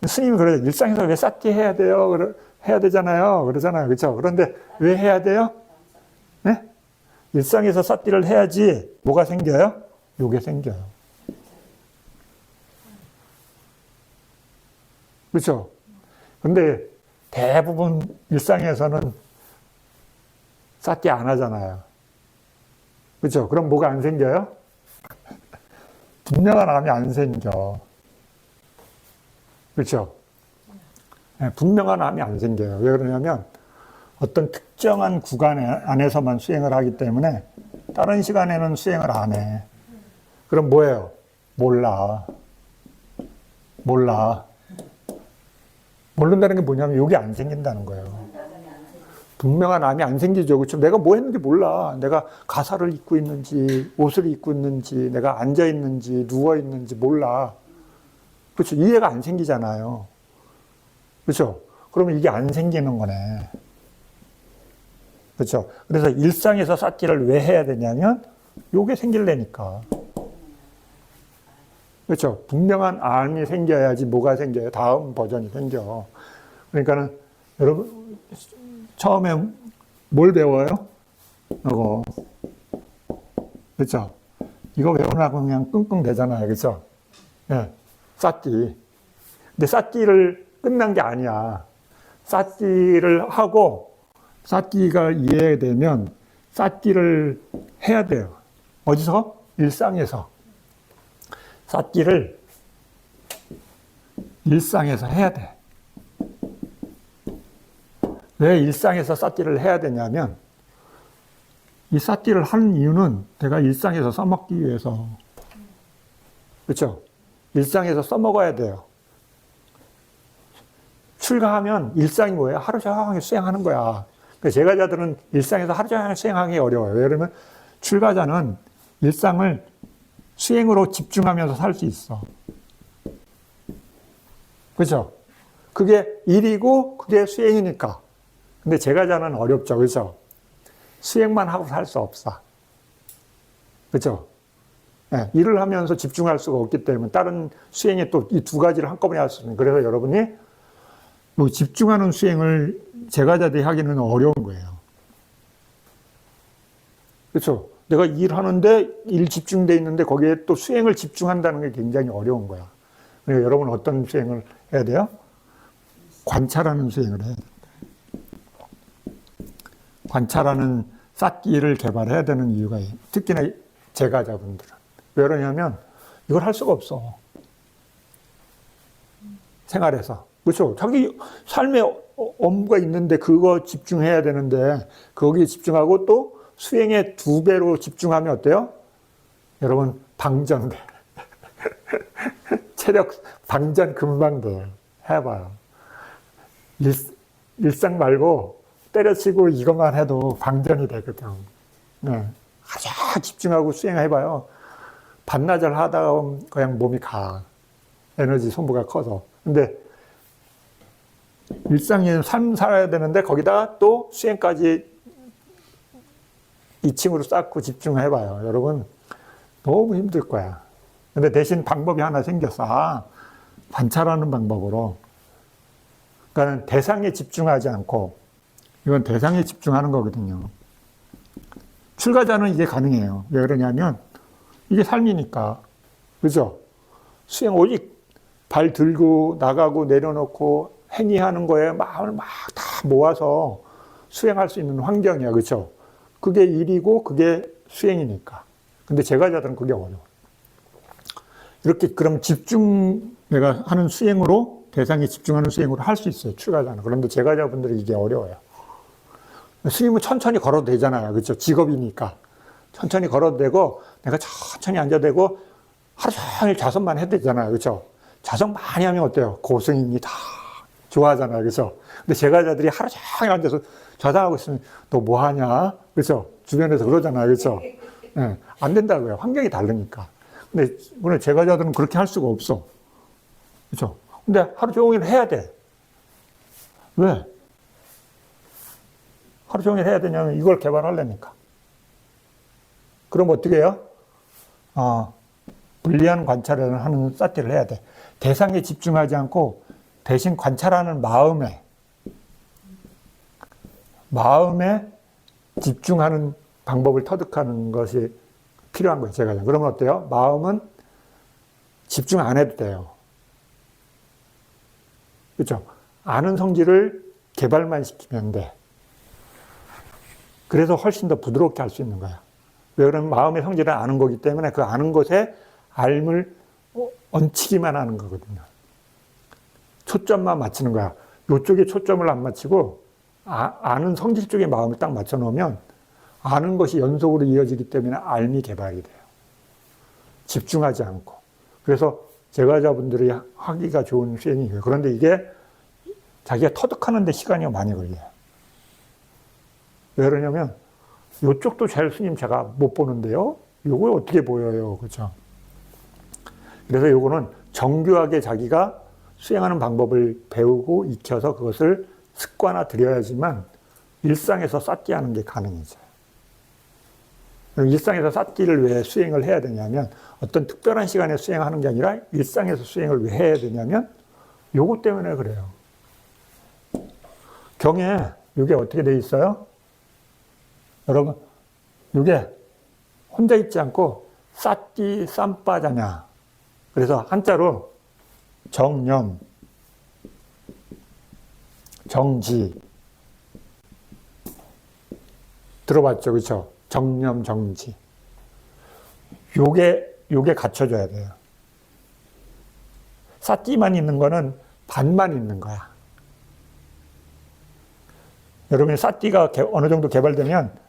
스님이 그래요. 일상에서 왜 싸띠 해야 돼요? 해야 되잖아요. 그러잖아요. 그렇죠? 그런데 왜 해야 돼요? 네? 일상에서 싸띠를 해야지 뭐가 생겨요? 요게 생겨요. 그렇죠? 근데 대부분 일상에서는 싸띠 안 하잖아요. 그렇죠? 그럼 뭐가 안 생겨요? 분명한 암이 안 생겨. 그렇죠? 네, 분명한 암이 안 생겨요. 왜 그러냐면 어떤 특정한 구간 안에서만 수행을 하기 때문에 다른 시간에는 수행을 안 해. 그럼 뭐예요? 몰라. 모른다는 게 뭐냐면 이게 안 생긴다는 거예요. 분명한 암이 안 생기죠. 그렇죠? 내가 뭐 했는지 몰라. 내가 가사를 입고 있는지, 옷을 입고 있는지, 내가 앉아 있는지, 누워 있는지 몰라. 그렇죠? 이해가 안 생기잖아요. 그렇죠? 그러면 이게 안 생기는 거네. 그렇죠? 그래서 일상에서 쌓기를 왜 해야 되냐면 요게 생길래니까. 그렇죠? 분명한 암이 생겨야지 뭐가 생겨요? 다음 버전이 생겨. 그러니까는 여러분 처음에 뭘 배워요? 이거. 그렇죠? 이거 배우려고 그냥 끙끙 대잖아요. 그렇죠? 예. 쌓기. 근데 쌓기를 끝난 게 아니야. 쌓기를 하고 쌓기가 이해되면 쌓기를 해야 돼요. 어디서? 일상에서. 쌓기를 일상에서 해야 돼. 왜 일상에서 쌓기를 해야 되냐면 이 쌓기를 하는 이유는 내가 일상에서 써먹기 위해서. 그렇죠? 일상에서 써먹어야 돼요. 출가하면 일상이 뭐예요? 하루 종일 수행하는 거야. 그러니까 제가자들은 일상에서 하루 종일 수행하기 어려워요. 왜 그러면 출가자는 일상을 수행으로 집중하면서 살 수 있어. 그렇죠? 그게 일이고 그게 수행이니까. 근데 제가자는 어렵죠. 그렇죠? 수행만 하고 살 수 없어. 그렇죠? 네, 일을 하면서 집중할 수가 없기 때문에 다른 수행에 또 이 두 가지를 한꺼번에 할 수 있는. 그래서 여러분이 뭐 집중하는 수행을 제가자들이 하기는 어려운 거예요. 그렇죠? 내가 일하는데 일 집중돼 있는데 거기에 또 수행을 집중한다는 게 굉장히 어려운 거야. 그러니까 여러분 어떤 수행을 해야 돼요? 관찰하는 수행을 해야 돼요. 관찰하는 쌓기를 개발해야 되는 이유가 있어요. 특히나 제가자분들은. 왜 그러냐면 이걸 할 수가 없어. 생활에서. 그렇죠? 자기 삶에 업무가 있는데 그거 집중해야 되는데 거기에 집중하고 또 수행에 2배로 집중하면 어때요? 여러분 방전돼. 체력 방전 금방 돼. 해봐요. 일상 말고 때려치고 이것만 해도 방전이 되거든. 네. 아주 집중하고 수행해봐요. 반나절 하다가 그냥 몸이 가. 에너지 소모가 커서. 근데 일상에 삶 살아야 되는데 거기다 또 수행까지 2층으로 쌓고 집중해봐요. 여러분 너무 힘들 거야. 근데 대신 방법이 하나 생겼어. 관찰하는 방법으로. 그러니까 대상에 집중하지 않고 이건 대상에 집중하는 거거든요. 출가자는 이게 가능해요. 왜 그러냐면 이게 삶이니까. 그죠? 수행 오직 발 들고 나가고 내려놓고 행위하는 거에 마음을 막 다 모아서 수행할 수 있는 환경이야. 그렇죠? 그게 일이고 그게 수행이니까. 근데 제가자들은 그게 어려워. 이렇게 그럼 집중 내가 하는 수행으로 대상에 집중하는 수행으로 할 수 있어요. 출가자는. 그런데 제가자분들이 이게 어려워요. 스님은 천천히 걸어도 되잖아요. 그렇죠? 직업이니까. 천천히 걸어도 되고 내가 천천히 앉아도 되고 하루 종일 좌선만 해도 되잖아요. 그렇죠? 좌선 많이 하면 어때요? 고승입니다. 좋아하잖아요. 그렇죠? 근데 제가자들이 하루 종일 앉아서 좌선하고 있으면 너 뭐 하냐? 그렇죠? 주변에서 그러잖아요. 그렇죠? 네, 안 된다고요. 환경이 다르니까. 근데 오늘 제가자들은 그렇게 할 수가 없어. 그렇죠? 근데 하루 종일 해야 돼. 왜? 하루 종일 해야 되냐면 이걸 개발하려니까. 그럼 어떻게 해요? 불리한 관찰을 하는 쌓기를 해야 돼. 대상에 집중하지 않고 대신 관찰하는 마음에 집중하는 방법을 터득하는 것이 필요한 거예요. 제가. 그러면 어때요? 마음은 집중 안 해도 돼요. 그렇죠? 아는 성질을 개발만 시키면 돼. 그래서 훨씬 더 부드럽게 할 수 있는 거야. 왜 그러면 마음의 성질을 아는 거기 때문에 그 아는 것에 알을 얹히기만 하는 거거든요. 초점만 맞추는 거야. 이쪽에 초점을 안 맞추고 아는 성질 쪽에 마음을 딱 맞춰 놓으면 아는 것이 연속으로 이어지기 때문에 알미 개발이 돼요. 집중하지 않고. 그래서 제가자분들이 하기가 좋은 수행이에요. 그런데 이게 자기가 터득하는 데 시간이 많이 걸려요. 왜 그러냐면 이쪽도 잘 스님 제가 못 보는데요. 요거 어떻게 보여요. 그렇죠? 그래서 요거는 정교하게 자기가 수행하는 방법을 배우고 익혀서 그것을 습관화 들여야지만 일상에서 쌓기하는 게 가능해져요. 일상에서 쌓기를 왜 수행을 해야 되냐면 어떤 특별한 시간에 수행하는 게 아니라 일상에서 수행을 왜 해야 되냐면 요거 때문에 그래요. 경에 이게 어떻게 돼 있어요? 여러분, 이게 혼자 있지 않고 쌓기 쌈빠자냐. 그래서 한자로 정념, 정지 들어봤죠, 그렇죠? 정념, 정지. 요게 갖춰져야 돼요. 쌓기만 있는 거는 반만 있는 거야. 여러분이 쌓기가 어느 정도 개발되면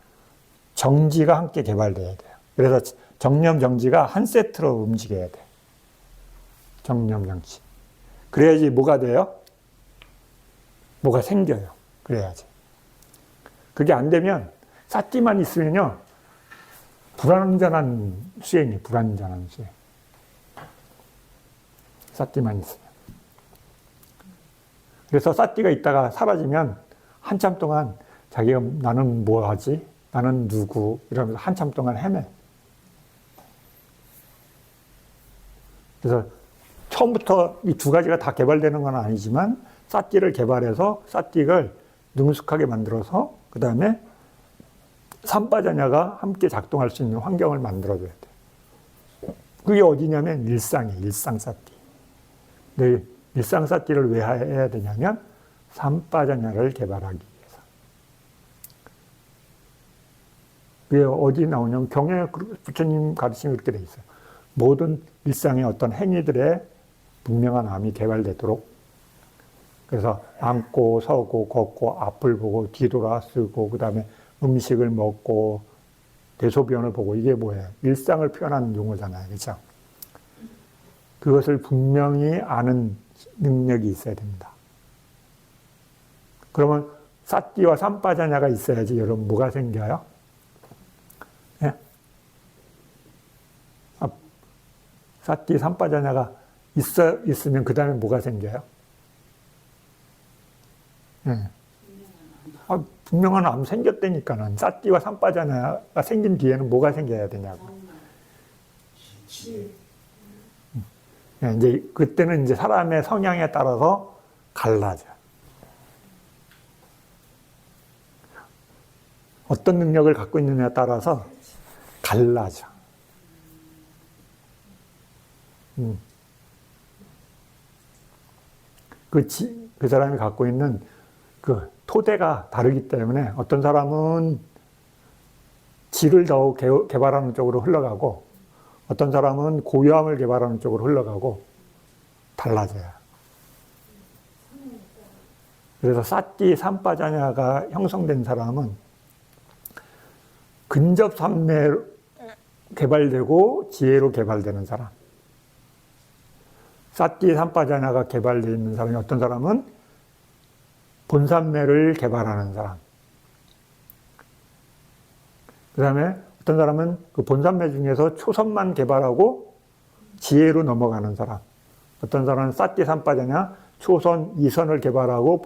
정지가 함께 개발돼야 돼요. 그래서 정념, 정지가 한 세트로 움직여야 돼. 정념, 정지. 그래야지 뭐가 돼요? 뭐가 생겨요. 그래야지. 그게 안 되면 쌓기만 있으면요. 불완전한 수행이 불완전한 수행. 쌓기만 있으면. 그래서 쌓기가 있다가 사라지면 한참 동안 자기가 나는 뭐 하지? 나는 누구? 이러면서 한참 동안 헤매. 그래서 처음부터 이 두 가지가 다 개발되는 건 아니지만 쌓기를 개발해서 쌓기를 능숙하게 만들어서 그 다음에 삼빠자냐가 함께 작동할 수 있는 환경을 만들어줘야 돼. 그게 어디냐면 일상이에요. 일상 쌓기. 근데 일상 쌓기를 왜 해야 되냐면 삼빠자냐를 개발하기 위해서. 그게 어디 나오냐면 경에 부처님 가르침이 그렇게 돼 있어요. 모든 일상의 어떤 행위들의 분명한 암이 개발되도록. 그래서 앉고 서고 걷고 앞을 보고 뒤돌아 쓰고 그 다음에 음식을 먹고 대소변을 보고 이게 뭐예요? 일상을 표현하는 용어잖아요. 그렇죠? 그것을 분명히 아는 능력이 있어야 됩니다. 그러면 쌓기와 삼빠자냐가 있어야지 여러분 뭐가 생겨요? 예? 쌓기, 삼빠자냐가 있으면 그 다음에 뭐가 생겨요? 예. 분명한 암 생겼다니까는 쌓기와 삼빠자냐가 생긴 뒤에는 뭐가 생겨야 되냐고. 예, 이제 그때는 이제 사람의 성향에 따라서 갈라져. 어떤 능력을 갖고 있느냐에 따라서 갈라져. 그 사람이 갖고 있는 그 토대가 다르기 때문에 어떤 사람은 질을 더 개발하는 쪽으로 흘러가고 어떤 사람은 고요함을 개발하는 쪽으로 흘러가고 달라져요. 그래서 쌓기 삼빠자냐가 형성된 사람은 근접 삼매 개발되고 지혜로 개발되는 사람. 쌓기 삼빠자냐가 개발되어 있는 사람이 어떤 사람은 본삼매를 개발하는 사람. 그 다음에 어떤 사람은 그 본삼매 중에서 초선만 개발하고 지혜로 넘어가는 사람. 어떤 사람은 쌓기 삼빠자냐 초선, 이선을 개발하고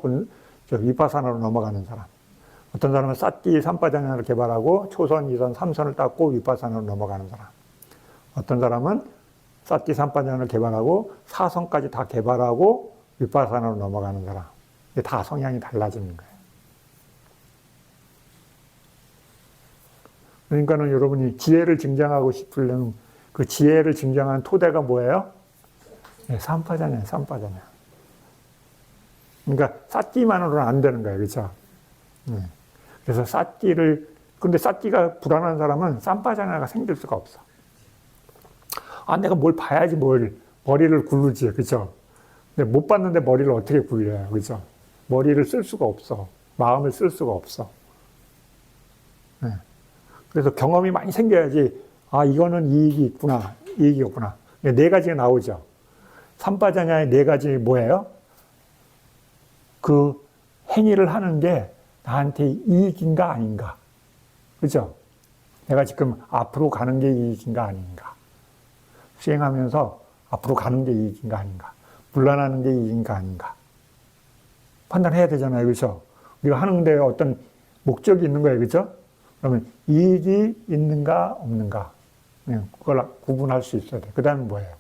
위파사나로 넘어가는 사람. 어떤 사람은 쌓기 삼빠자냐를 개발하고 초선, 이선, 삼선을 닦고 위파사나로 넘어가는 사람. 어떤 사람은 쌓기 삼빠자냐를 개발하고 사선까지 다 개발하고 위파사나로 넘어가는 사람. 다 성향이 달라지는 거예요. 그러니까는 여러분이 지혜를 증장하고 싶으려면 그 지혜를 증장하는 토대가 뭐예요? 네, 삼빠자냐예요, 삼빠자냐. 그러니까 쌓기만으로는 안 되는 거예요, 그렇죠? 네. 그래서 근데 쌓기가 불안한 사람은 삼빠자냐가 생길 수가 없어. 내가 뭘 봐야지 머리를 굴르지, 그렇죠? 근데 못 봤는데 머리를 어떻게 굴려요, 그렇죠? 머리를 쓸 수가 없어. 마음을 쓸 수가 없어. 네. 그래서 경험이 많이 생겨야지, 이거는 이익이 있구나, 이익이 없구나. 네 가지가 나오죠. 삼빠자냐의 네 가지 뭐예요? 그 행위를 하는 게 나한테 이익인가 아닌가? 그죠? 내가 지금 앞으로 가는 게 이익인가 아닌가? 수행하면서 앞으로 가는 게 이익인가 아닌가? 물러나는 게 이익인가 아닌가? 판단해야 되잖아요. 그죠? 우리가 하는 데 어떤 목적이 있는 거예요. 그죠? 그러면 이익이 있는가 없는가? 그걸 구분할 수 있어야 돼. 그 다음에 뭐예요?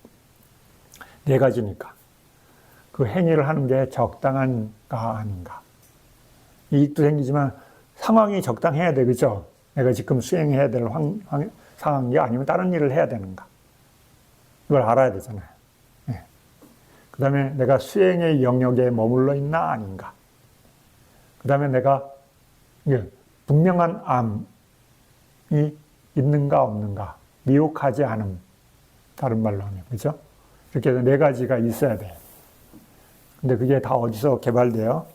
네 가지니까. 그 행위를 하는 게 적당한가 아닌가? 이익도 생기지만 상황이 적당해야 돼. 그죠? 내가 지금 수행해야 될 상황이 아니면 다른 일을 해야 되는가? 이걸 알아야 되잖아요. 네. 그 다음에 내가 수행의 영역에 머물러 있나 아닌가? 그 다음에 내가 분명한 암이 있는가 없는가? 미혹하지 않음. 다른 말로 하면. 그죠? 이렇게 해서 네 가지가 있어야 돼요. 근데 그게 다 어디서 개발돼요?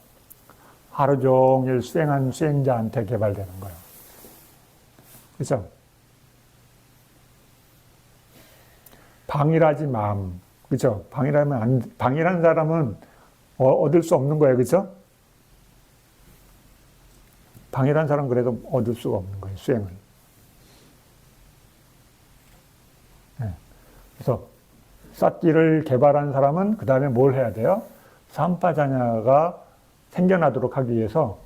하루 종일 수행한 수행자한테 개발되는 거예요. 그죠? 방일하지 마음. 그죠? 방일한 사람은 얻을 수 없는 거예요. 그죠? 방일한 사람은 그래도 얻을 수가 없는 거예요. 수행을. 네. 그래서 삿기를 개발한 사람은 그 다음에 뭘 해야 돼요? 삼파자냐가 생겨나도록 하기 위해서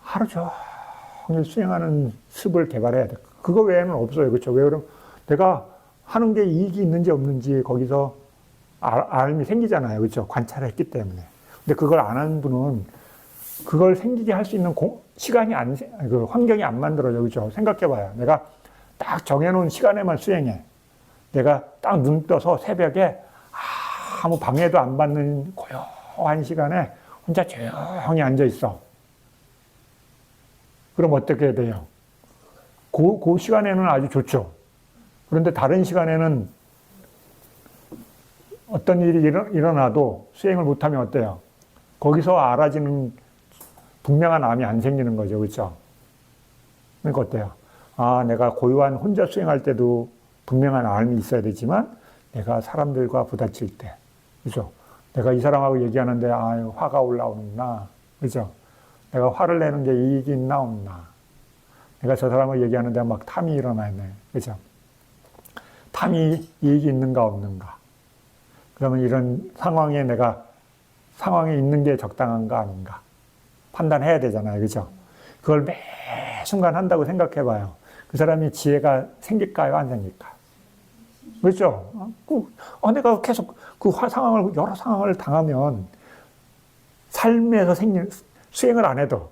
하루 종일 수행하는 습을 개발해야 돼. 그거 외에는 없어요. 그렇죠? 왜 그러면 내가 하는 게 이익이 있는지 없는지 거기서 알미 생기잖아요. 그렇죠? 관찰을 했기 때문에. 근데 그걸 안 하는 분은 그걸 생기게 할 수 있는 시간이 환경이 안 만들어져. 그렇죠? 생각해 봐요. 내가 딱 정해놓은 시간에만 수행해. 내가 딱 눈 떠서 새벽에 아무 방해도 안 받는 고요한 시간에 혼자 조용히 앉아 있어. 그럼 어떻게 돼요? 그 시간에는 아주 좋죠. 그런데 다른 시간에는 어떤 일이 일어나도 수행을 못하면 어때요? 거기서 알아지는 분명한 암이 안 생기는 거죠. 그렇죠? 그러니까 어때요? 내가 고요한 혼자 수행할 때도 분명한 암이 있어야 되지만 내가 사람들과 부딪힐 때, 그죠? 내가 이 사람하고 얘기하는데 화가 올라오는구나, 그죠? 내가 화를 내는 게 이익이 있나 없나? 내가 저 사람하고 얘기하는데 막 탐이 일어나 있네, 그죠? 탐이 이익이 있는가 없는가? 그러면 이런 상황에 상황에 있는 게 적당한가 아닌가? 판단해야 되잖아요, 그죠? 그걸 매 순간 한다고 생각해 봐요. 그 사람이 지혜가 생길까요, 안 생길까요? 그렇죠? 내가 계속 여러 상황을 당하면 삶에서 생긴 수행을 안 해도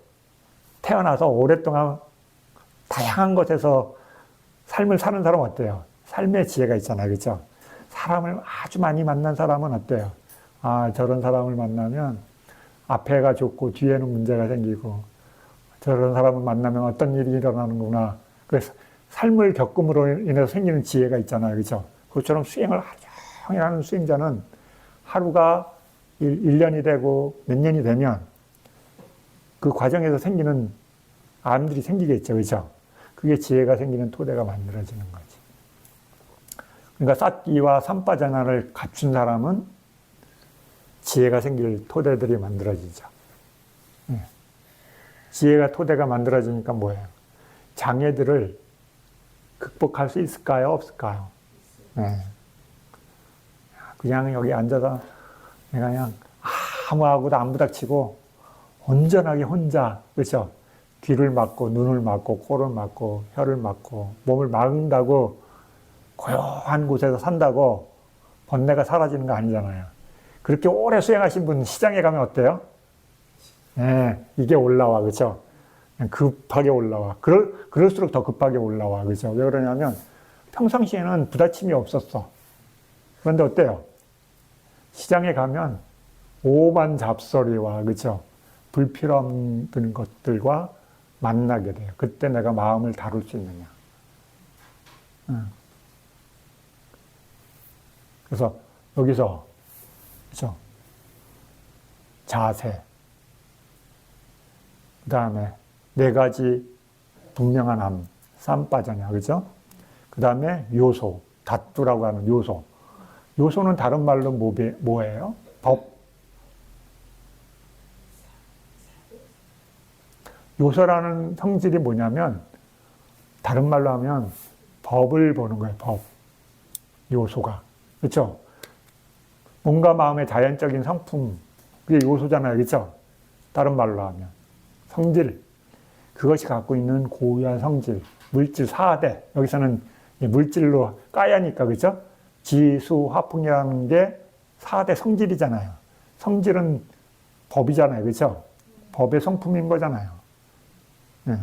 태어나서 오랫동안 다양한 것에서 삶을 사는 사람은 어때요? 삶의 지혜가 있잖아요. 그렇죠? 사람을 아주 많이 만난 사람은 어때요? 저런 사람을 만나면 앞에가 좋고 뒤에는 문제가 생기고 저런 사람을 만나면 어떤 일이 일어나는구나. 그래서 삶을 겪음으로 인해서 생기는 지혜가 있잖아요. 그렇죠? 그것처럼 수행을 하루 종일 하는 수행자는 하루가 1년이 되고 몇 년이 되면 그 과정에서 생기는 암들이 생기겠죠. 그렇죠? 그게 지혜가 생기는 토대가 만들어지는 거지. 그러니까 삿기와 삼파자나를 갖춘 사람은 지혜가 생길 토대들이 만들어지죠. 지혜가 토대가 만들어지니까 뭐예요? 장애들을 극복할 수 있을까요? 없을까요? 그냥 여기 앉아서 내가 그냥 아무하고도 안 부닥치고 온전하게 혼자, 그렇죠? 귀를 막고 눈을 막고 코를 막고 혀를 막고 몸을 막는다고 고요한 곳에서 산다고 번뇌가 사라지는 거 아니잖아요. 그렇게 오래 수행하신 분 시장에 가면 어때요? 이게 올라와, 그렇죠? 급하게 올라와. 그럴수록 더 급하게 올라와, 그렇죠? 왜 그러냐면 평상시에는 부딪힘이 없었어. 그런데 어때요? 시장에 가면 오만 잡소리와, 그렇죠? 불필요한 것들과 만나게 돼요. 그때 내가 마음을 다룰 수 있느냐. 그래서 여기서, 그렇죠? 자세, 그 다음에 네 가지 분명한 암, 삼파자냐, 그죠? 그 다음에 요소, 다투라고 하는 요소. 요소는 다른 말로 뭐예요? 법. 요소라는 성질이 뭐냐면, 다른 말로 하면 법을 보는 거예요, 법. 요소가. 그렇죠? 뭔가 마음의 자연적인 성품, 그게 요소잖아요, 그렇죠? 다른 말로 하면. 성질. 그것이 갖고 있는 고유한 성질. 물질 4대. 여기서는 물질로 까야니까, 그렇죠? 지수, 화풍이라는 게 4대 성질이잖아요. 성질은 법이잖아요, 그렇죠? 법의 성품인 거잖아요. 네.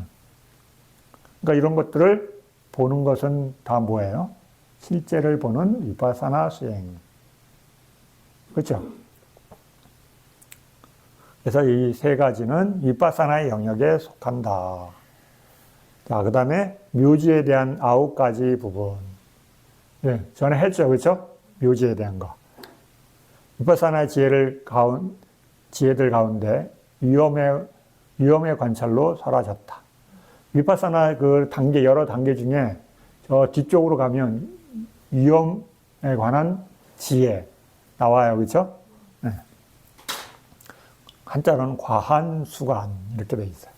그러니까 이런 것들을 보는 것은 다 뭐예요? 실제를 보는 위파사나 수행. 그렇죠? 그래서 이 세 가지는 위파사나의 영역에 속한다. 자, 그 다음에 묘지에 대한 9가지 부분. 예, 전에 했죠, 그렇죠? 묘지에 대한 거. 위파사나의 지혜들 가운데 위험의 관찰로 사라졌다. 위파사나 그 단계, 여러 단계 중에 저 뒤쪽으로 가면 위험에 관한 지혜 나와요, 그렇죠? 네. 한자로는 과한수관 이렇게 돼 있어요.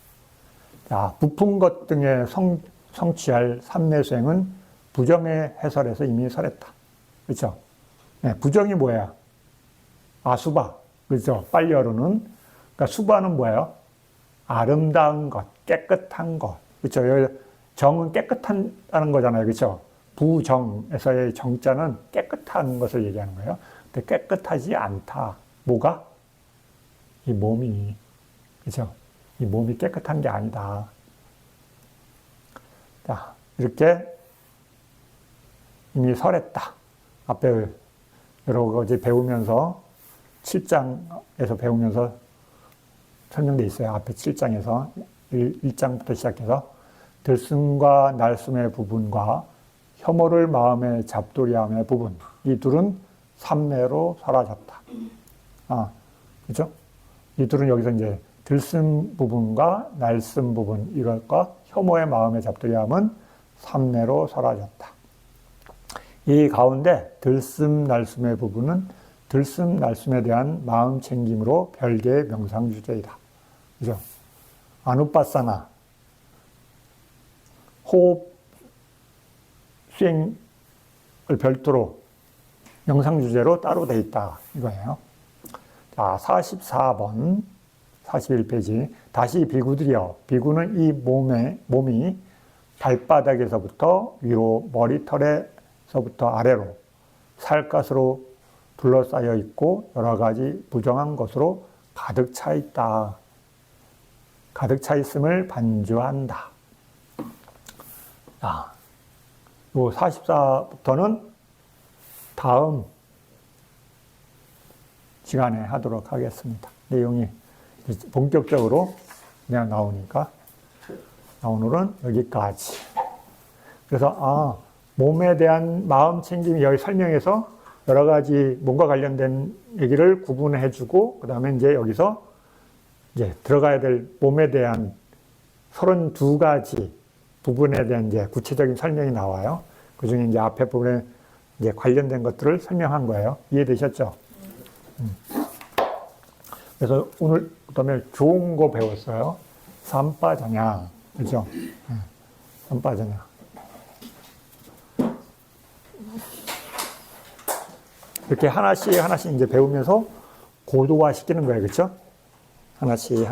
자, 부푼 것 등에 성취할 삼매수행은 부정의 해설에서 이미 설했다. 그렇죠? 네, 부정이 뭐야? 아수바. 그렇죠? 빨리어로는. 그러니까 수바는 뭐예요? 아름다운 것, 깨끗한 것. 그렇죠? 여기 정은 깨끗하다는 거잖아요. 그렇죠? 부정에서의 정자는 깨끗한 것을 얘기하는 거예요. 근데 깨끗하지 않다. 뭐가? 이 몸이. 그렇죠? 이 몸이 깨끗한 게 아니다. 자, 이렇게 이미 설했다. 앞에 여러 가지 배우면서 7장에서 배우면서 설명되어 있어요. 앞에 7장에서 1장부터 시작해서 들숨과 날숨의 부분과 혐오를 마음에 잡돌이함의 부분, 이 둘은 삼매로 사라졌다. 그렇죠? 이 둘은 여기서 이제 들숨 부분과 날숨 부분, 이것과 혐오의 마음에 잡돌이함은 삼매로 사라졌다. 이 가운데 들숨, 날숨의 부분은 들숨, 날숨에 대한 마음 챙김으로 별개의 명상 주제이다. 그죠? 아누파사나, 호흡 수행을 별도로 명상 주제로 따로 돼 있다. 이거예요. 자, 44번, 41페이지. 다시 비구들이여. 비구는 이 몸이 발바닥에서부터 위로 머리털에서부터 아래로 살갗으로 둘러싸여 있고 여러 가지 부정한 것으로 가득 차 있다. 가득 차 있음을 반주한다. 자, 요 44부터는 다음 시간에 하도록 하겠습니다. 내용이 본격적으로 그냥 나오니까. 오늘은 여기까지. 그래서, 몸에 대한 마음 챙김이 여기 설명해서 여러 가지 몸과 관련된 얘기를 구분해주고, 그 다음에 이제 여기서 이제 들어가야 될 몸에 대한 32가지 부분에 대한 이제 구체적인 설명이 나와요. 그 중에 이제 앞에 부분에 이제 관련된 것들을 설명한 거예요. 이해되셨죠? 그래서 오늘 그다음에 좋은 거 배웠어요. 삼빠자냥. 그죠? 삼빠자냥. 이렇게 하나씩 이제 배우면서 고도화 시키는 거예요. 그렇죠? 하나씩.